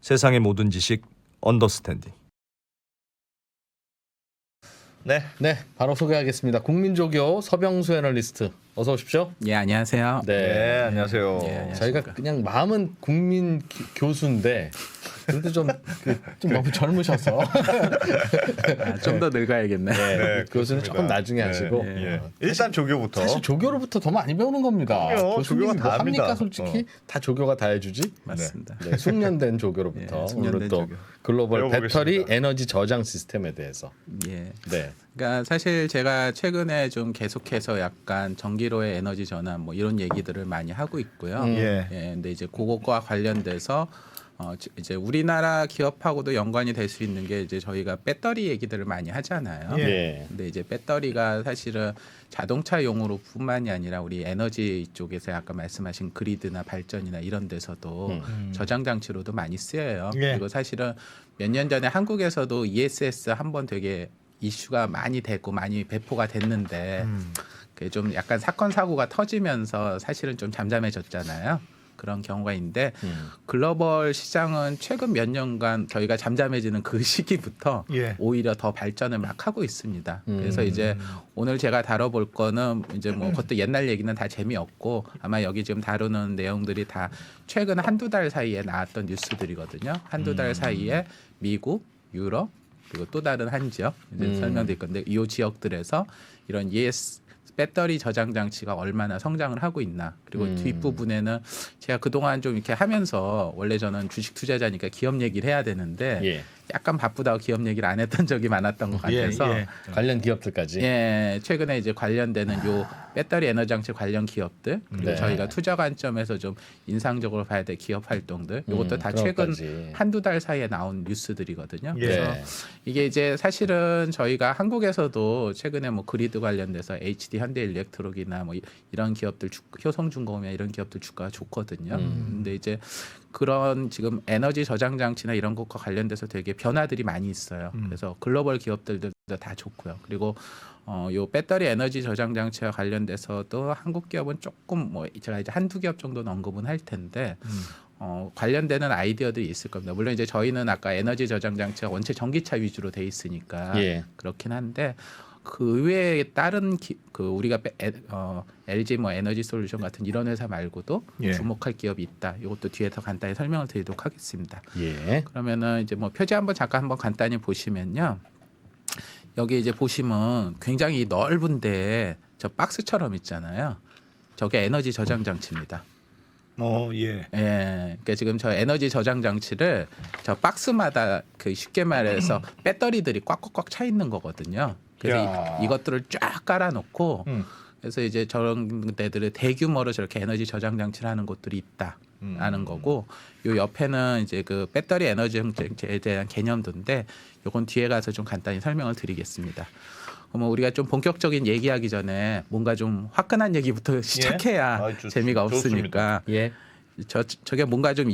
세상의 모든 지식 언더스탠딩. 네, 바로 소개하겠습니다. 국민조교 서병수 애널리스트, 어서 오십시오. 예, 안녕하세요. 네, 안녕하세요. 예, 안녕하십니까. 저희가 그냥 마음은 국민 교수인데 그래도 좀 너무 젊으셔서 좀 더 늙어야겠네. 네, 교수는 조금 나중에 하시고 예. 일단 조교부터. 사실 조교로부터 더 많이 배우는 겁니다. 그럼요. 교수님이 조교가 뭐 다 합니까? 합니다. 솔직히 다 조교가 다 해주지. 맞습니다. 네, 숙련된 조교로부터 예, 숙련된 오늘 또 조교. 글로벌 배워보겠습니다. 배터리 에너지 저장 시스템에 대해서. 예. 네. 그러니까 사실 제가 최근에 좀 계속해서 약간 전기로의 에너지 전환 뭐 이런 얘기들을 많이 하고 있고요. 예. 근데 이제 그것과 관련돼서 이제 우리나라 기업하고도 연관이 될 수 있는 게 이제 저희가 배터리 얘기들을 많이 하잖아요. 예. 근데 이제 배터리가 사실은 자동차용으로 뿐만이 아니라 우리 에너지 쪽에서 아까 말씀하신 그리드나 발전이나 이런 데서도 저장 장치로도 많이 쓰여요. 예. 그리고 사실은 몇 년 전에 한국에서도 ESS 한번 되게 이슈가 많이 됐고 많이 배포가 됐는데 그게 좀 약간 사건 사고가 터지면서 사실은 좀 잠잠해졌잖아요. 그런 경우가 있는데 글로벌 시장은 최근 몇 년간 저희가 잠잠해지는 그 시기부터 예. 오히려 더 발전을 막 하고 있습니다. 그래서 이제 오늘 제가 다뤄볼 거는 이제 뭐 그것도 옛날 얘기는 다 재미없고 아마 여기 지금 다루는 내용들이 다 최근 한두 달 사이에 나왔던 뉴스들이거든요. 한두 달 사이에 미국, 유럽 그리고 또 다른 한 지역 이제 설명드릴 건데 이 지역들에서 이런 배터리 저장 장치가 얼마나 성장을 하고 있나 그리고 뒷부분에는 제가 그동안 좀 이렇게 하면서 원래 저는 주식 투자자니까 기업 얘기를 해야 되는데 예. 약간 바쁘다고 기업 얘기를 안 했던 적이 많았던 것 같아서 예. 관련 기업들까지. 최근에 이제 관련되는 요 배터리 에너지 장치 관련 기업들 그리고 네. 저희가 투자 관점에서 좀 인상적으로 봐야 될 기업 활동들 이것도 다 그런 최근 것까지. 한두 달 사이에 나온 뉴스들이거든요. 예. 그래서 네. 이게 이제 사실은 저희가 한국에서도 최근에 뭐 그리드 관련돼서 HD 현대일렉트록이나 뭐 이런 기업들 효성중공업이나 이런 기업들 주가가 좋거든요. 근데 이제 그런 지금 에너지 저장 장치나 이런 것과 관련돼서 되게 변화들이 많이 있어요. 그래서 글로벌 기업들도 다 좋고요. 그리고 요 배터리 에너지 저장 장치와 관련돼서도 한국 기업은 조금 뭐 제가 이제 한두 기업 정도는 언급은 할 텐데 관련되는 아이디어들이 있을 겁니다. 물론 이제 저희는 아까 에너지 저장 장치가 원체 전기차 위주로 돼 있으니까 예. 그렇긴 한데 그 외에 다른 그 우리가 LG 뭐 에너지 솔루션 같은 이런 회사 말고도 예. 주목할 기업이 있다. 이것도 뒤에서 간단히 설명을 드리도록 하겠습니다. 예. 그러면은 이제 뭐 표지 한번 간단히 보시면요. 여기 이제 보시면 굉장히 넓은데 저 박스처럼 있잖아요. 저게 에너지 저장 장치입니다. 예. 그러니까 지금 저 에너지 저장 장치를 저 박스마다 그 쉽게 말해서 배터리들이 꽉꽉꽉 차 있는 거거든요. 그래서 야. 이것들을 쫙 깔아놓고 그래서 이제 저런 데들을 대규모로 저렇게 에너지 저장 장치를 하는 곳들이 있다라는 거고 요 옆에는 이제 그 배터리 에너지 형태에 대한 개념도인데 요건 뒤에 가서 좀 간단히 설명을 드리겠습니다. 그러면 우리가 좀 본격적인 얘기하기 전에 뭔가 좀 화끈한 얘기부터 시작해야 재미가 없으니까 예. 저게 뭔가 좀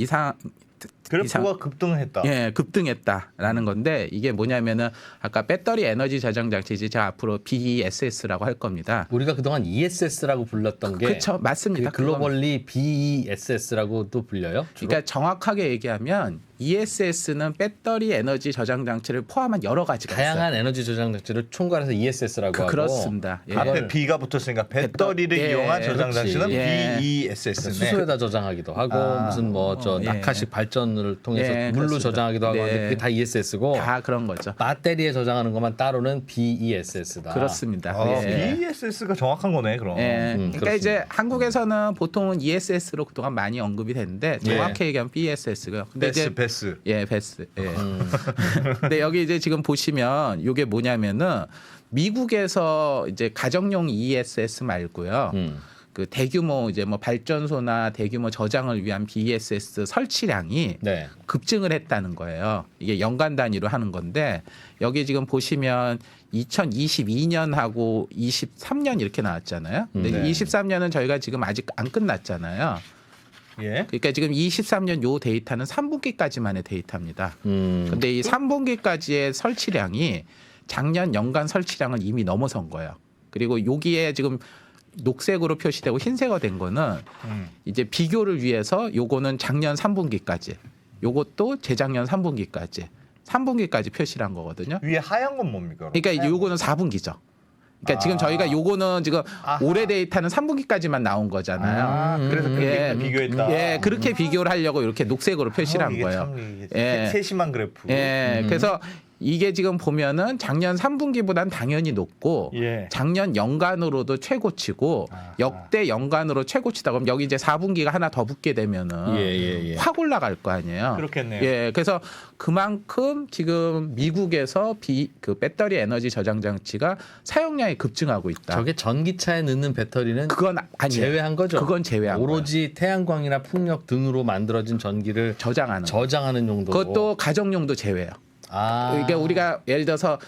그래프가 급등했다. 급등했다라는 건데 이게 뭐냐면은 아까 배터리 에너지 저장 장치지 제가 앞으로 BESS라고 할 겁니다. 우리가 그동안 ESS라고 불렀던 게 그렇죠, 맞습니다. 글로벌리 BESS라고도 불려요? 주로? 그러니까 정확하게 얘기하면 ESS는 배터리 에너지 저장 장치를 포함한 여러 가지가 다양한 있어요. 에너지 저장 장치를 총괄해서 ESS라고 하고 그렇습니다. 예. 앞에 B가 붙었으니까 배터리를 예, 이용한 저장 그렇지. 장치는 예. BESS네. 수소에다 저장하기도 하고 무슨 뭐 저 예. 낙하식 발전을 통해서 예, 물로 그렇습니다. 저장하기도 하고 네. 하는데 그게 다 ESS고 다 그런 거죠. 배터리에 저장하는 것만 따로는 BESS다. 그렇습니다. 예. BESS가 정확한 거네, 그럼. 그러니까 그렇습니다. 이제 한국에서는 보통은 ESS로 그동안 많이 언급이 됐는데 정확히 얘기하면 BESS고요. 근데 이제 베스. 베스. 예. 근데 여기 이제 지금 보시면 이게 뭐냐면은 미국에서 이제 가정용 ESS 말고요. 그 대규모 이제 뭐 발전소나 대규모 저장을 위한 BESS 설치량이 네. 급증을 했다는 거예요. 이게 연간 단위로 하는 건데 여기 지금 보시면 2022년하고 23년 이렇게 나왔잖아요. 근데 네. 23년은 저희가 지금 아직 안 끝났잖아요. 예. 그러니까 지금 23년 요 데이터는 3분기까지만의 데이터입니다. 근데 이 3분기까지의 설치량이 작년 연간 설치량을 이미 넘어선 거예요. 그리고 여기에 지금 녹색으로 표시되고 흰색으로 된 거는 이제 비교를 위해서 요거는 작년 3분기까지 요것도 재작년 3분기까지 표시를 한 거거든요. 위에 하얀 건 뭡니까? 그럼? 그러니까 요거는 4분기죠. 그러니까 지금 저희가 요거는 지금 아하. 올해 데이터는 3분기까지만 나온 거잖아요. 아, 그래서 그렇게 예. 비교했다. 예, 그렇게 비교를 하려고 이렇게 녹색으로 표시를 한 이게 거예요. 참 이게 예. 세심한 그래프. 예, 그래서 이게 지금 보면은 작년 3분기보단 당연히 높고 예. 작년 연간으로도 최고치고 아하. 역대 연간으로 최고치다. 그럼 여기 이제 4분기가 하나 더 붙게 되면은 예. 확 올라갈 거 아니에요. 그렇겠네요. 예, 그래서 그만큼 지금 미국에서 그 배터리 에너지 저장 장치가 사용량이 급증하고 있다. 저게 전기차에 넣는 배터리는 그건 아니에요. 제외한 거죠. 그건 제외한 거예요. 오로지 태양광이나 풍력 등으로 만들어진 전기를 저장하는. 저장하는 용도고. 그것도 가정용도 제외예요. 아. 그러니까 우리가 예를 들어서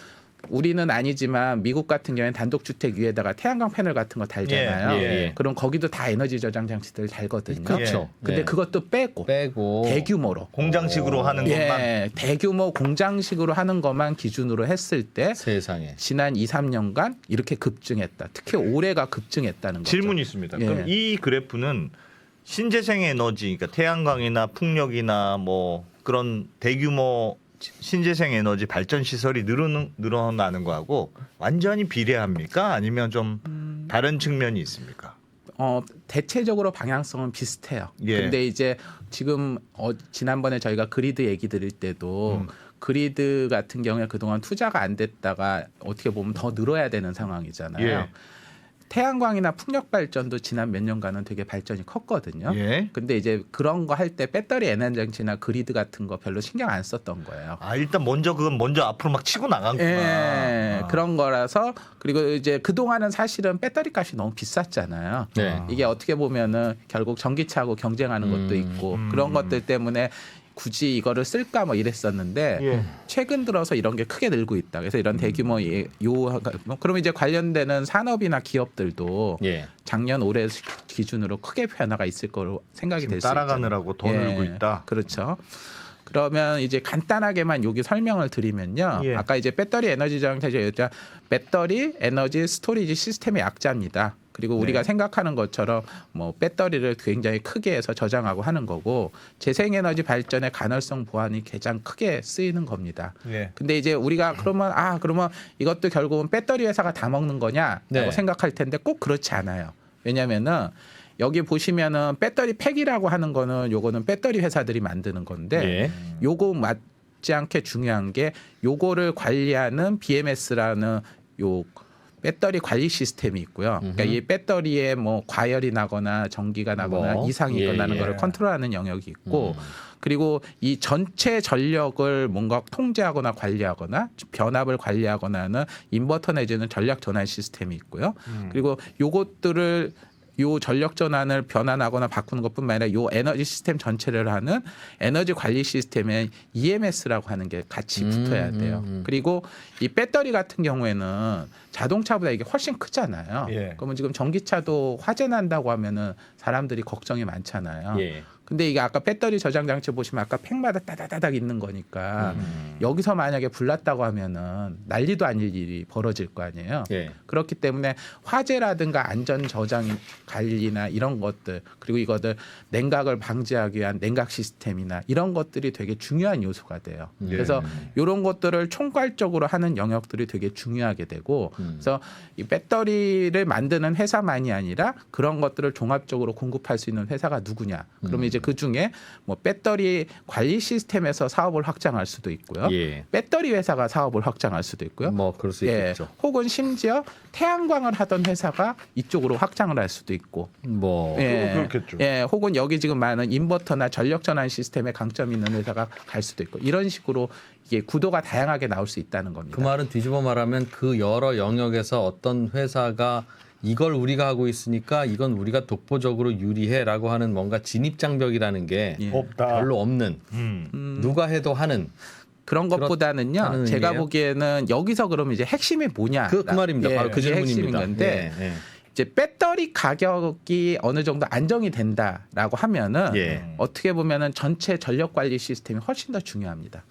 우리는 아니지만 미국 같은 경우에는 단독주택 위에다가 태양광 패널 같은 거 달잖아요. 예. 그럼 거기도 다 에너지 저장 장치들 달거든요. 그렇죠. 근데 예. 그것도 빼고 대규모로. 공장식으로 하는 것만. 예, 대규모 공장식으로 하는 것만 기준으로 했을 때 세상에. 지난 2, 3년간 이렇게 급증했다. 특히 올해가 급증했다는 거죠. 질문이 있습니다. 예. 그럼 이 그래프는 신재생 에너지, 그러니까 태양광이나 풍력이나 뭐 그런 대규모 신재생 에너지 발전 시설이 늘어나는 거하고 완전히 비례합니까? 아니면 좀 다른 측면이 있습니까? 대체적으로 방향성은 비슷해요. 예. 근데 이제 지금 지난번에 저희가 그리드 얘기 드릴 때도 그리드 같은 경우에 그동안 투자가 안 됐다가 어떻게 보면 더 늘어야 되는 상황이잖아요. 예. 태양광이나 풍력 발전도 지난 몇 년간은 되게 발전이 컸거든요. 예. 근데 이제 그런 거 할 때 배터리 에너지 장치나 그리드 같은 거 별로 신경 안 썼던 거예요. 아 일단 그건 먼저 앞으로 막 치고 나갔구나. 예, 아. 그런 거라서 그리고 이제 그동안은 사실은 배터리 값이 너무 비쌌잖아요. 네. 이게 어떻게 보면은 결국 전기차하고 경쟁하는 것도 있고 그런 것들 때문에 굳이 이거를 쓸까 뭐 이랬었는데 예. 최근 들어서 이런 게 크게 늘고 있다. 그래서 이런 대규모 그러면 이제 관련되는 산업이나 기업들도 예. 작년 올해 기준으로 크게 변화가 있을 거로 생각이 지금 될 수 있죠. 따라가느라고 더 늘고 있다. 그렇죠. 그러면 이제 간단하게만 여기 설명을 드리면요. 예. 아까 이제 배터리 에너지 저장체 배터리 에너지 스토리지 시스템의 약자입니다. 그리고 우리가 생각하는 것처럼 뭐 배터리를 굉장히 크게 해서 저장하고 하는 거고 재생에너지 발전의 가능성 보완이 가장 크게 쓰이는 겁니다. 예. 근데 이제 우리가 그러면 이것도 결국은 배터리 회사가 다 먹는 거냐라고 네. 생각할 텐데 꼭 그렇지 않아요. 왜냐면은 여기 보시면은 배터리 팩이라고 하는 거는 요거는 배터리 회사들이 만드는 건데 예. 요거 맞지 않게 중요한 게 요거를 관리하는 BMS라는 요 배터리 관리 시스템이 있고요. 그러니까 이 배터리에 뭐 과열이 나거나 전기가 나거나 뭐, 이상이 예, 일어나는 예. 거를 컨트롤하는 영역이 있고 그리고 이 전체 전력을 뭔가 통제하거나 관리하거나 변압을 관리하거나 하는 인버터 내지는 전략 전환 시스템이 있고요. 그리고 요것들을 요 전력 전환을 변환하거나 바꾸는 것뿐만 아니라 요 에너지 시스템 전체를 하는 에너지 관리 시스템에 EMS라고 하는 게 같이 붙어야 돼요. 그리고 이 배터리 같은 경우에는 자동차보다 이게 훨씬 크잖아요. 예. 그러면 지금 전기차도 화재 난다고 하면은 사람들이 걱정이 많잖아요. 예. 근데 이게 아까 배터리 저장 장치 보시면 아까 팩마다 따다다닥 있는 거니까 여기서 만약에 불났다고 하면은 난리도 아닐 일이 벌어질 거 아니에요. 예. 그렇기 때문에 화재라든가 안전 저장 관리나 이런 것들 그리고 이것들 냉각을 방지하기 위한 냉각 시스템이나 이런 것들이 되게 중요한 요소가 돼요. 그래서 이런 것들을 총괄적으로 하는 영역들이 되게 중요하게 되고 그래서 이 배터리를 만드는 회사만이 아니라 그런 것들을 종합적으로 공급할 수 있는 회사가 누구냐. 그러면 이제 그 중에 뭐 배터리 관리 시스템에서 사업을 확장할 수도 있고요. 예. 배터리 회사가 사업을 확장할 수도 있고요. 뭐 그럴 수 예, 있겠죠. 혹은 심지어 태양광을 하던 회사가 이쪽으로 확장을 할 수도 있고. 뭐 그렇겠죠. 예, 혹은 여기 지금 많은 인버터나 전력 전환 시스템에 강점이 있는 회사가 갈 수도 있고 이런 식으로 이게 구도가 다양하게 나올 수 있다는 겁니다. 그 말은 뒤집어 말하면 그 여러 영역에서 어떤 회사가 이걸 우리가 하고 있으니까 이건 우리가 독보적으로 유리해라고 하는 뭔가 진입장벽이라는 게 예. 없다. 별로 없는 누가 해도 하는 그런 것보다는요. 그렇다는 제가 의미예요? 보기에는 여기서 그러면 이제 핵심이 뭐냐? 그 말입니다. 바로 그 그게 핵심인 질문입니다. 건데 예, 예. 이제 배터리 가격이 어느 정도 안정이 된다라고 하면은 예. 어떻게 보면은 전체 전력 관리 시스템이 훨씬 더 중요합니다.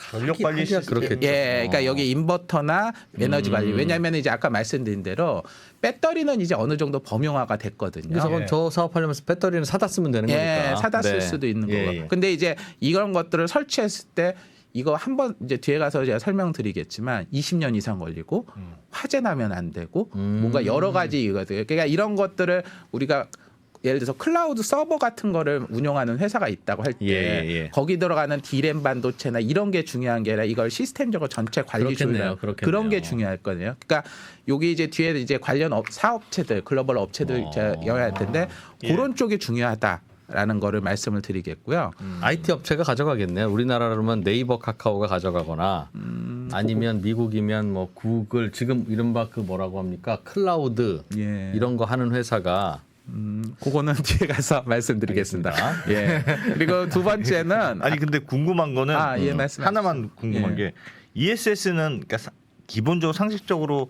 전력 관리 하기가 시스템. 그렇겠죠. 예, 그러니까 여기 인버터나 에너지 관리. 왜냐하면 이제 아까 말씀드린 대로 배터리는 이제 어느 정도 범용화가 됐거든요. 그래서 저 사업하려면서 배터리는 사다 쓰면 되는 예, 거니까. 사다 쓸 네. 수도 있는 예, 거고. 예. 근데 이제 이런 것들을 설치했을 때 이거 한번 이제 뒤에 가서 제가 설명드리겠지만 20년 이상 걸리고 화재 나면 안 되고 뭔가 여러 가지 이거들. 그러니까 이런 것들을 우리가 예를 들어서 클라우드 서버 같은 거를 운영하는 회사가 있다고 할 때 예. 거기 들어가는 D램 반도체나 이런 게 중요한 게 아니라 이걸 시스템적으로 전체 관리 그렇겠네요. 조율 그런 게 중요할 거예요. 그러니까 여기 이제 뒤에 이제 관련 사업체들 글로벌 업체들 제가 영향할 텐데 그런 쪽이 중요하다라는 거를 말씀을 드리겠고요. IT 업체가 가져가겠네요. 우리나라로면 네이버, 카카오가 가져가거나 아니면 미국이면 뭐 구글 지금 이른바 그 뭐라고 합니까? 클라우드 예. 이런 거 하는 회사가 그거는 뒤에 가서 말씀드리겠습니다. 예. 그리고 두 번째는 아니 근데 궁금한 거는 예, 말씀하십시오. 하나만 궁금한 예. 게 ESS는 그러니까 기본적으로 상식적으로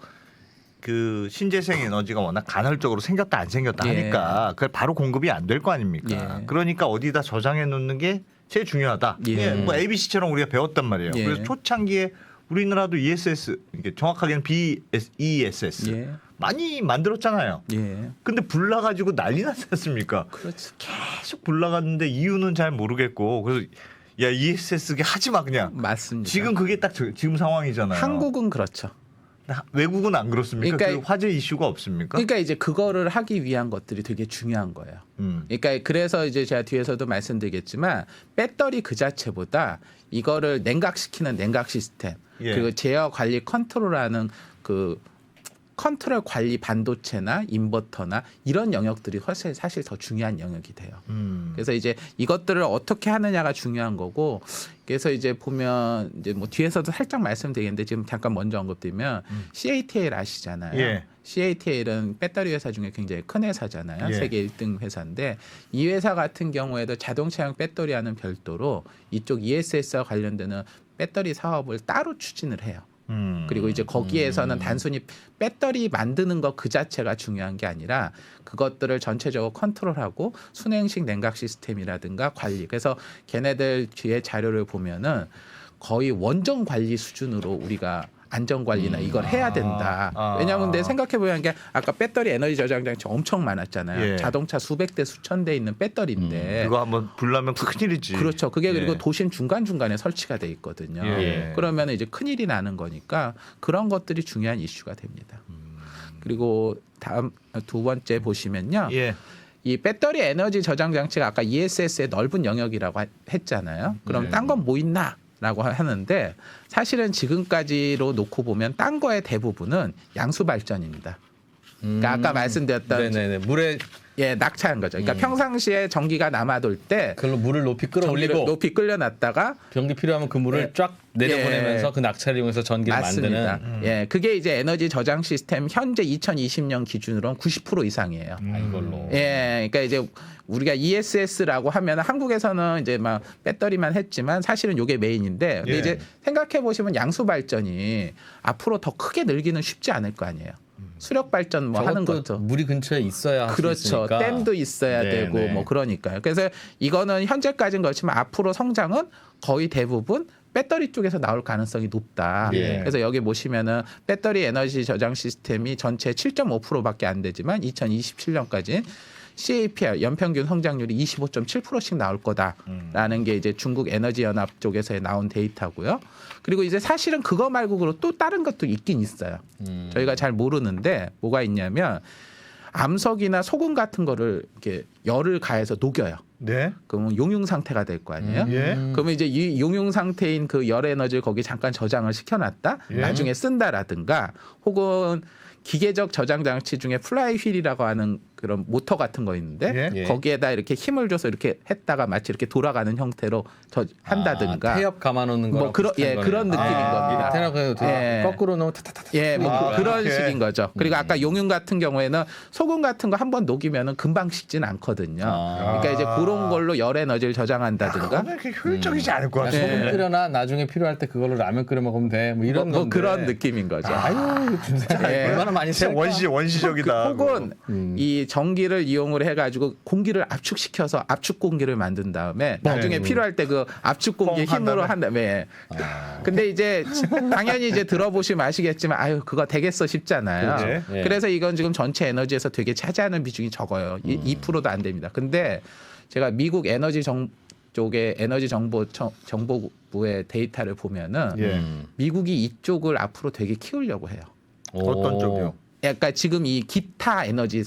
그 신재생 에너지가 워낙 간헐적으로 생겼다 안 생겼다 예. 하니까 그걸 바로 공급이 안 될 거 아닙니까? 예. 그러니까 어디다 저장해 놓는 게 제일 중요하다. 예. 예, 뭐 ABC처럼 우리가 배웠단 말이에요. 예. 그래서 초창기에 우리나라도 ESS 이게 정확하게는 BESS 예. 많이 만들었잖아요. 예. 근데 불나가지고 난리 났지 않습니까? 그렇죠. 계속 불나갔는데 이유는 잘 모르겠고 그래서 야 ESS게 하지 마 그냥. 맞습니다. 지금 그게 딱 지금 상황이잖아요. 한국은 그렇죠. 외국은 안 그렇습니까? 그러니까 그 화재 이슈가 없습니까? 그러니까 이제 그거를 하기 위한 것들이 되게 중요한 거예요. 그러니까 그래서 이제 제가 뒤에서도 말씀드리겠지만 배터리 그 자체보다 이거를 냉각시키는 냉각 시스템 예. 그리고 제어 관리 컨트롤하는 그 컨트롤 관리 반도체나 인버터나 이런 영역들이 사실 더 중요한 영역이 돼요. 그래서 이제 이것들을 어떻게 하느냐가 중요한 거고 그래서 이제 보면 이제 뭐 뒤에서도 살짝 말씀드리겠는데 지금 잠깐 먼저 언급드리면 CATL 아시잖아요. 예. CATL은 배터리 회사 중에 굉장히 큰 회사잖아요. 예. 세계 1등 회사인데 이 회사 같은 경우에도 자동차용 배터리와는 별도로 이쪽 ESS와 관련되는 배터리 사업을 따로 추진을 해요. 그리고 이제 거기에서는 단순히 배터리 만드는 것 그 자체가 중요한 게 아니라 그것들을 전체적으로 컨트롤하고 순행식 냉각 시스템이라든가 관리. 그래서 걔네들 뒤에 자료를 보면은 거의 원전 관리 수준으로 우리가 안전 관리나 이걸 해야 된다. 왜냐하면 내 생각해 보면 게 아까 배터리 에너지 저장 장치 엄청 많았잖아요. 예. 자동차 수백 대 수천 대 있는 배터리인데 그거 한번 불나면 큰일이지. 그렇죠. 그게 그리고 예. 도심 중간중간에 설치가 돼 있거든요. 예. 그러면 이제 큰일이 나는 거니까 그런 것들이 중요한 이슈가 됩니다. 그리고 다음 두 번째 보시면요. 예. 이 배터리 에너지 저장 장치가 아까 ESS의 넓은 영역이라고 했잖아요. 그럼 딴 건 뭐 있나? 라고 하는데 사실은 지금까지로 놓고 보면 딴 거의 대부분은 양수 발전입니다. 그러니까 아까 말씀드렸던 네네네. 물에 낙차한 거죠. 그러니까 평상시에 전기가 남아돌 때 그걸로 물을 높이 전기를 끌어올리고 높이 끌려놨다가 병기 필요하면 그 물을 예. 쫙 내려보내면서 그 낙차를 이용해서 전기를 맞습니다. 만드는 예, 그게 이제 에너지 저장 시스템 현재 2020년 기준으로는 90% 이상이에요. 이걸로. 예, 그러니까 이제 우리가 ESS라고 하면 한국에서는 이제 막 배터리만 했지만 사실은 이게 메인인데 근데 예. 이제 생각해 보시면 양수 발전이 앞으로 더 크게 늘기는 쉽지 않을 거 아니에요. 수력 발전 뭐 하는 저것도 것도 물이 근처에 있어야 할수 그렇죠. 있으니까. 댐도 있어야 네, 되고 네. 뭐 그러니까요. 그래서 이거는 현재까지는 그렇지만 앞으로 성장은 거의 대부분 배터리 쪽에서 나올 가능성이 높다. 예. 그래서 여기 보시면은 배터리 에너지 저장 시스템이 전체 7.5%밖에 안 되지만 2027년까지 CAPR 연평균 성장률이 25.7%씩 나올 거다라는 게 이제 중국 에너지 연합 쪽에서 나온 데이터고요. 그리고 이제 사실은 그거 말고 또 다른 것도 있긴 있어요. 저희가 잘 모르는데 뭐가 있냐면 암석이나 소금 같은 거를 이렇게 열을 가해서 녹여요. 네. 그러면 용융 상태가 될 거 아니에요? 예. 그러면 이제 이 용융 상태인 그 열 에너지를 거기 잠깐 저장을 시켜놨다 예. 나중에 쓴다라든가 혹은 기계적 저장 장치 중에 플라이 휠이라고 하는 그런 모터 같은 거 있는데 예. 거기에다 이렇게 힘을 줘서 이렇게 했다가 마치 이렇게 돌아가는 형태로 한다든가 태엽 감아놓는 거랑 뭐 그런 비슷한 거네요. 그런 느낌인 겁니다. 태엽 예. 거꾸로 넣으면 타타타타. 예, 뭐 그런 이렇게. 식인 거죠. 그리고 아까 용융 같은 경우에는 소금 같은 거 한번 녹이면은 금방 식진 않거든요. 그러니까 이제 그런 걸로 열 에너지를 저장한다든가 그거는 그렇게 효율적이지 않을 것 같아요. 소금 끓여놔 나중에 필요할 때 그걸로 라면 끓여 먹으면 돼. 뭐 이런 뭐 건데. 그런 느낌인 거죠. 아유, 예. 얼마나 많이 진짜 쓸까? 원시적이다. 혹은 이 전기를 이용을 해가지고 공기를 압축시켜서 압축 공기를 만든 다음에 나중에 필요할 때 그 압축 공기 뻥 힘으로 한 다음에. 근데 이제 당연히 이제 들어보시면 아시겠지만 아유 그거 되겠어 싶잖아요. 그렇지. 예. 그래서 이건 지금 전체 에너지에서 되게 차지하는 비중이 적어요. 2%도 안 됩니다. 근데 제가 미국 에너지 쪽에 에너지 정보부의 데이터를 보면은 예. 미국이 이쪽을 앞으로 되게 키우려고 해요. 어떤 쪽이요? 약간 지금 이 기타 에너지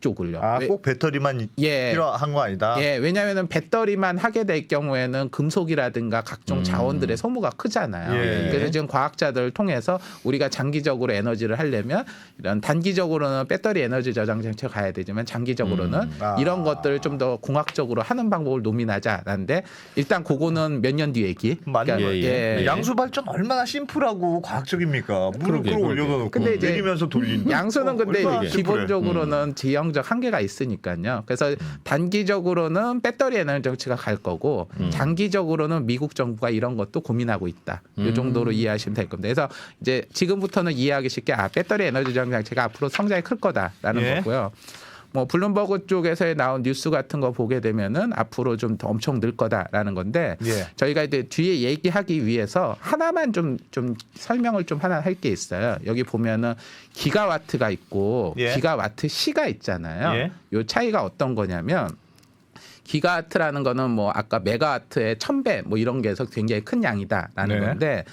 쪽을요. 아, 꼭 배터리만 예. 필요한 거 아니다. 예, 왜냐하면 배터리만 하게 될 경우에는 금속이라든가 각종 자원들의 소모가 크잖아요. 예. 그래서 지금 과학자들을 통해서 우리가 장기적으로 에너지를 하려면 이런 단기적으로는 배터리 에너지 저장 장치가 가야 되지만 장기적으로는 아. 이런 것들을 좀 더 공학적으로 하는 방법을 노민하자라는데 일단 그거는 몇 년 뒤 얘기. 맞는 예, 거예요. 예. 양수 발전 얼마나 심플하고 과학적입니까? 물을 그러게, 끌어올려다 그러게. 놓고 근데 이제 내리면서 돌린다. 양수는 근데 얼마나 심플해. 기본적으로는 지형적 한계가 있으니까요. 그래서 단기적으로는 배터리 에너지 정치가 갈 거고 장기적으로는 미국 정부가 이런 것도 고민하고 있다. 이 정도로 이해하시면 될 겁니다. 그래서 이제 지금부터는 이해하기 쉽게 배터리 에너지 저장 장치가 앞으로 성장이 클 거다라는 예. 거고요. 뭐 블룸버그 쪽에서 나온 뉴스 같은 거 보게 되면은 앞으로 좀 더 엄청 늘 거다라는 건데 예. 저희가 이제 뒤에 얘기하기 위해서 하나만 좀 설명을 좀 하나 할 게 있어요. 여기 보면은 기가와트가 있고 예. 기가와트 시가 있잖아요. 예. 요 차이가 어떤 거냐면 기가와트라는 거는 뭐 아까 메가와트의 1000배 뭐 이런 게 해서 굉장히 큰 양이다라는 네. 건데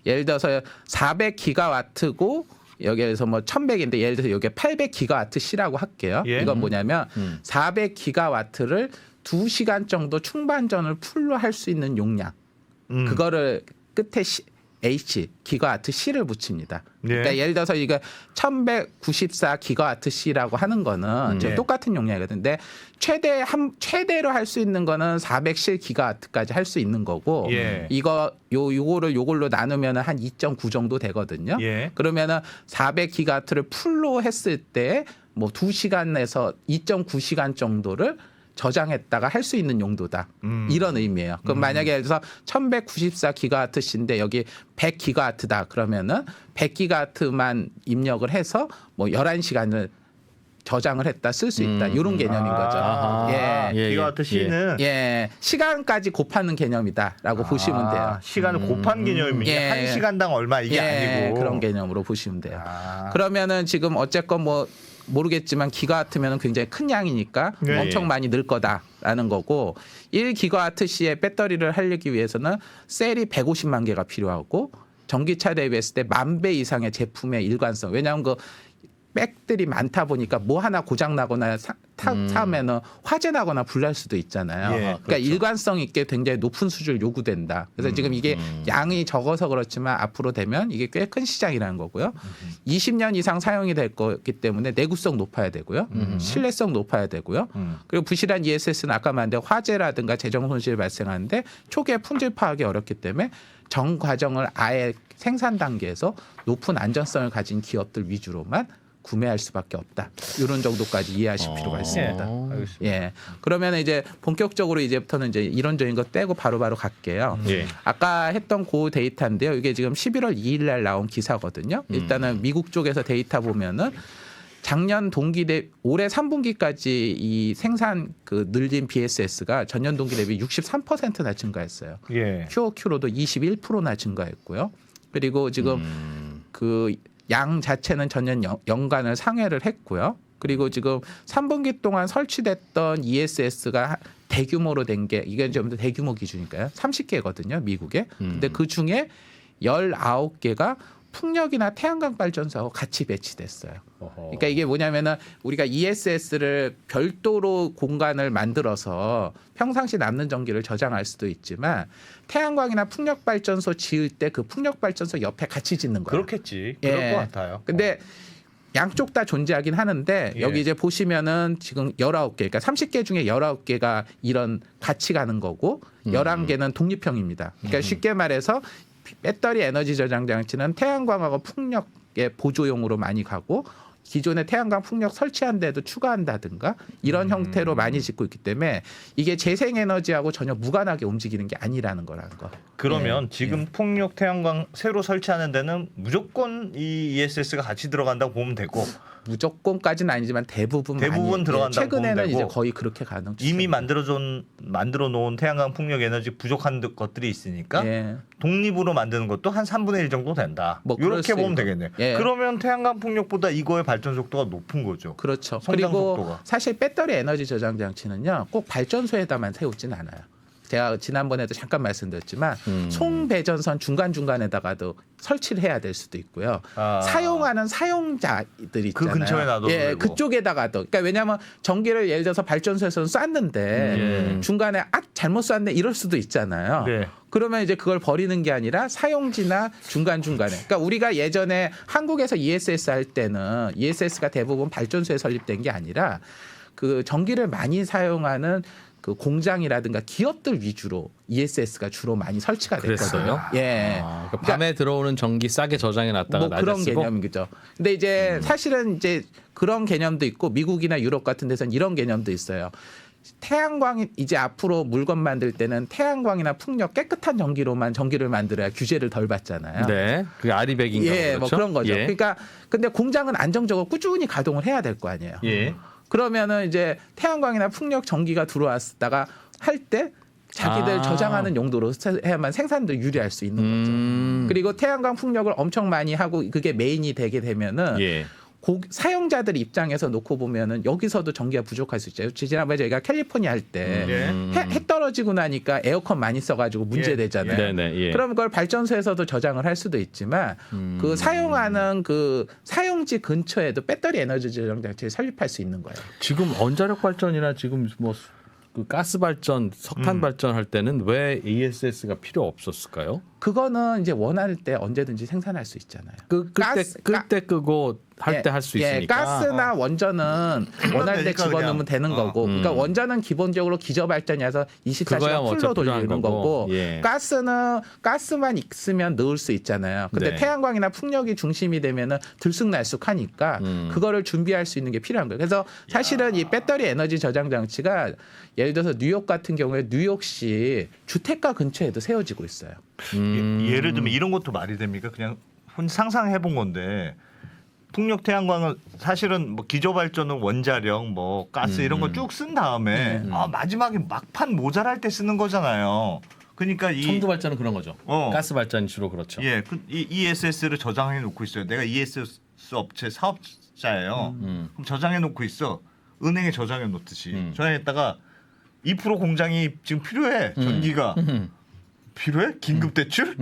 예를 들어서 400기가와트고 여기에서 뭐 1100인데 예를 들어서 여기에 800기가와트 C라고 할게요. 예. 이건 뭐냐면 400기가와트를 2시간 정도 충반전을 풀로 할 수 있는 용량. 그거를 끝에 H 기가와트 C를 붙입니다. 예. 그러니까 예를 들어서 이거 1194 기가와트 C라고 하는 거는 예. 똑같은 용량이거든요. 근데 최대로 할 수 있는 거는 410 기가와트까지 할 수 있는 거고 예. 요걸로 나누면 한 2.9 정도 되거든요. 예. 그러면은 400 기가와트를 풀로 했을 때 뭐 2시간에서 2.9시간 정도를 저장했다가 할 수 있는 용도다. 이런 의미예요. 그럼 만약에 예를 들어서 1194 기가와트인데 여기 100 기가와트다. 그러면은 100 기가와트만 입력을 해서 뭐 11시간을 저장을 했다 쓸 수 있다. 이런 개념인 거죠. 아하. 예. 기가와트 C는 예. 시간까지 곱하는 개념이다라고 보시면 돼요. 시간을 곱한 개념이 예. 한 시간당 얼마 이게 아니고 그런 개념으로 보시면 돼요. 아. 그러면은 지금 어쨌건 뭐 모르겠지만 기가와트면 굉장히 큰 양이니까 네. 엄청 많이 늘 거다라는 거고 1기가와트시의 배터리를 하려기 위해서는 셀이 150만 개가 필요하고 전기차 대비했을 때 10,000배 이상의 제품의 일관성. 왜냐하면 그 백들이 많다 보니까 뭐 하나 고장 나거나 타면은 화재 나거나 불날 수도 있잖아요. 예, 그러니까 그렇죠. 일관성 있게 굉장히 높은 수준을 요구된다. 그래서 지금 이게 양이 적어서 그렇지만 앞으로 되면 이게 꽤 큰 시장이라는 거고요. 20년 이상 사용이 될 거기 때문에 내구성 높아야 되고요. 신뢰성 높아야 되고요. 그리고 부실한 ESS는 아까 말한 대로 화재라든가 재정 손실이 발생하는데 초기에 품질 파악이 어렵기 때문에 전 과정을 아예 생산 단계에서 높은 안전성을 가진 기업들 위주로만 구매할 수밖에 없다. 이런 정도까지 이해하실 필요가 있습니다. 알겠습니다. 예. 그러면 이제 본격적으로 이제부터는 이제 이론적인 거 떼고 바로바로 갈게요. 예. 아까 했던 그 데이터인데요. 이게 지금 11월 2일 날 나온 기사거든요. 일단은 미국 쪽에서 데이터 보면은 작년 동기 올해 3분기까지 이 생산 그 늘린 BSS가 전년 동기 대비 63%나 증가했어요. 예. QOQ로도 21%나 증가했고요. 그리고 지금 그 양 자체는 전년 연간을 상회를 했고요. 그리고 지금 3분기 동안 설치됐던 ESS가 대규모로 된 게 이게 좀 더 대규모 기준이니까요. 30개거든요, 미국에. 근데 그 중에 19개가 풍력이나 태양광 발전소하고 같이 배치됐어요. 그러니까 이게 뭐냐면은 우리가 ESS를 별도로 공간을 만들어서 평상시 남는 전기를 저장할 수도 있지만 태양광이나 풍력 발전소 지을 때 그 풍력 발전소 옆에 같이 짓는 거예요. 그렇겠지. 그럴 것 같아요. 근데 양쪽 다 존재하긴 하는데 예. 여기 이제 보시면은 지금 19개, 그러니까 30개 중에 19개가 이런 같이 가는 거고 11개는 독립형입니다. 그러니까 쉽게 말해서 배터리 에너지 저장 장치는 태양광하고 풍력의 보조용으로 많이 가고 기존의 태양광 풍력 설치한 데도 추가한다든가 이런 형태로 많이 짓고 있기 때문에 이게 재생에너지하고 전혀 무관하게 움직이는 게 아니라는 거라는 거. 그러면 예. 지금 풍력 태양광 새로 설치하는 데는 무조건 이 ESS가 같이 들어간다고 보면 되고 무조건까지는 아니지만 대부분 많이, 들어간다고 최근에는 보면 이제 되고 거의 그렇게 가능. 이미 만들어 놓은 태양광 풍력 에너지 부족한 것들이 있으니까 예. 독립으로 만드는 것도 한 3분의 1 정도 된다. 뭐 그럴 이렇게 수 보면 있고. 되겠네요. 예. 그러면 태양광 풍력보다 이거의 발전 속도가 높은 거죠. 그렇죠. 성장 그리고 속도가. 사실 배터리 에너지 저장 장치는요, 꼭 발전소에다만 세우진 않아요. 제가 지난번에도 잠깐 말씀드렸지만 송배전선 중간중간에다가도 설치를 해야 될 수도 있고요. 사용하는 사용자들 있잖아요. 그 근처에 놔둬도 예, 되고. 그쪽에다가도. 그러니까 왜냐하면 전기를 예를 들어서 발전소에서는 쐈는데 중간에 잘못 쐈네 이럴 수도 있잖아요. 네. 그러면 이제 그걸 버리는 게 아니라 사용지나 중간중간에. 그러니까 우리가 예전에 한국에서 ESS 할 때는 ESS가 대부분 발전소에 설립된 게 아니라 그 전기를 많이 사용하는 그 공장이라든가 기업들 위주로 ESS가 주로 많이 설치가 됐거든요. 그랬어요? 예. 그러니까 밤에 들어오는 전기 싸게 저장해 놨다가 뭐 낮에 그런 쓰고? 개념이죠. 근데 이제 사실은 이제 그런 개념도 있고 미국이나 유럽 같은 데서는 이런 개념도 있어요. 태양광이 이제 앞으로 물건 만들 때는 태양광이나 풍력 깨끗한 전기로만 전기를 만들어야 규제를 덜 받잖아요. 네, 그게 아리백인가 예, 그렇죠? 뭐 그런 거죠. 예. 그러니까 근데 공장은 안정적으로 꾸준히 가동을 해야 될 거 아니에요. 예. 그러면은 이제 태양광이나 풍력 전기가 들어왔다가 할 때 자기들 저장하는 용도로 해야만 생산도 유리할 수 있는 거죠. 그리고 태양광 풍력을 엄청 많이 하고 그게 메인이 되게 되면은 예. 사용자들 입장에서 놓고 보면은 여기서도 전기가 부족할 수 있죠. 지난번에 저희가 캘리포니아 할 때 해 떨어지고 나니까 에어컨 많이 써가지고 문제되잖아요. 네네, 예. 그럼 그걸 발전소에서도 저장을 할 수도 있지만 그 사용하는 그 사용지 근처에도 배터리 에너지 저장 장치를 설립할 수 있는 거예요. 지금 원자력 발전이나 지금 뭐 그 가스 발전, 석탄 발전할 때는 왜 ESS가 필요 없었을까요? 그거는 이제 원할 때 언제든지 생산할 수 있잖아요. 끌 때 끄고 할 때 할 수 있으니까. 가스나 원전은 원할 때 되니까 집어넣으면 그냥. 되는 거고, 그러니까 원전은 기본적으로 기저 발전이라서 그거야 24시간 뭐 풀로 어차피 필요한 돌리는 거고, 예. 가스는 가스만 있으면 넣을 수 있잖아요. 근데 네. 태양광이나 풍력이 중심이 되면은 들쑥날쑥하니까 그거를 준비할 수 있는 게 필요한 거예요. 그래서 사실은 이 배터리 에너지 저장 장치가 예를 들어서 뉴욕 같은 경우에 뉴욕시 주택가 근처에도 세워지고 있어요. 예를 들면 이런 것도 말이 됩니까? 그냥 상상해 본 건데 풍력 태양광은 사실은 뭐 기저 발전은 원자력 뭐 가스 이런 거 쭉 쓴 다음에 마지막에 막판 모자랄 때 쓰는 거잖아요. 그러니까 이 첨도 발전은 그런 거죠. 어. 가스 발전이 주로 그렇죠. 이 ESS를 저장해 놓고 있어요. 내가 ESS 업체 사업자예요. 그럼 저장해 놓고 있어. 은행에 저장해 놓듯이 저장했다가 2% 공장이 지금 필요해. 전기가 필요해? 긴급 대출?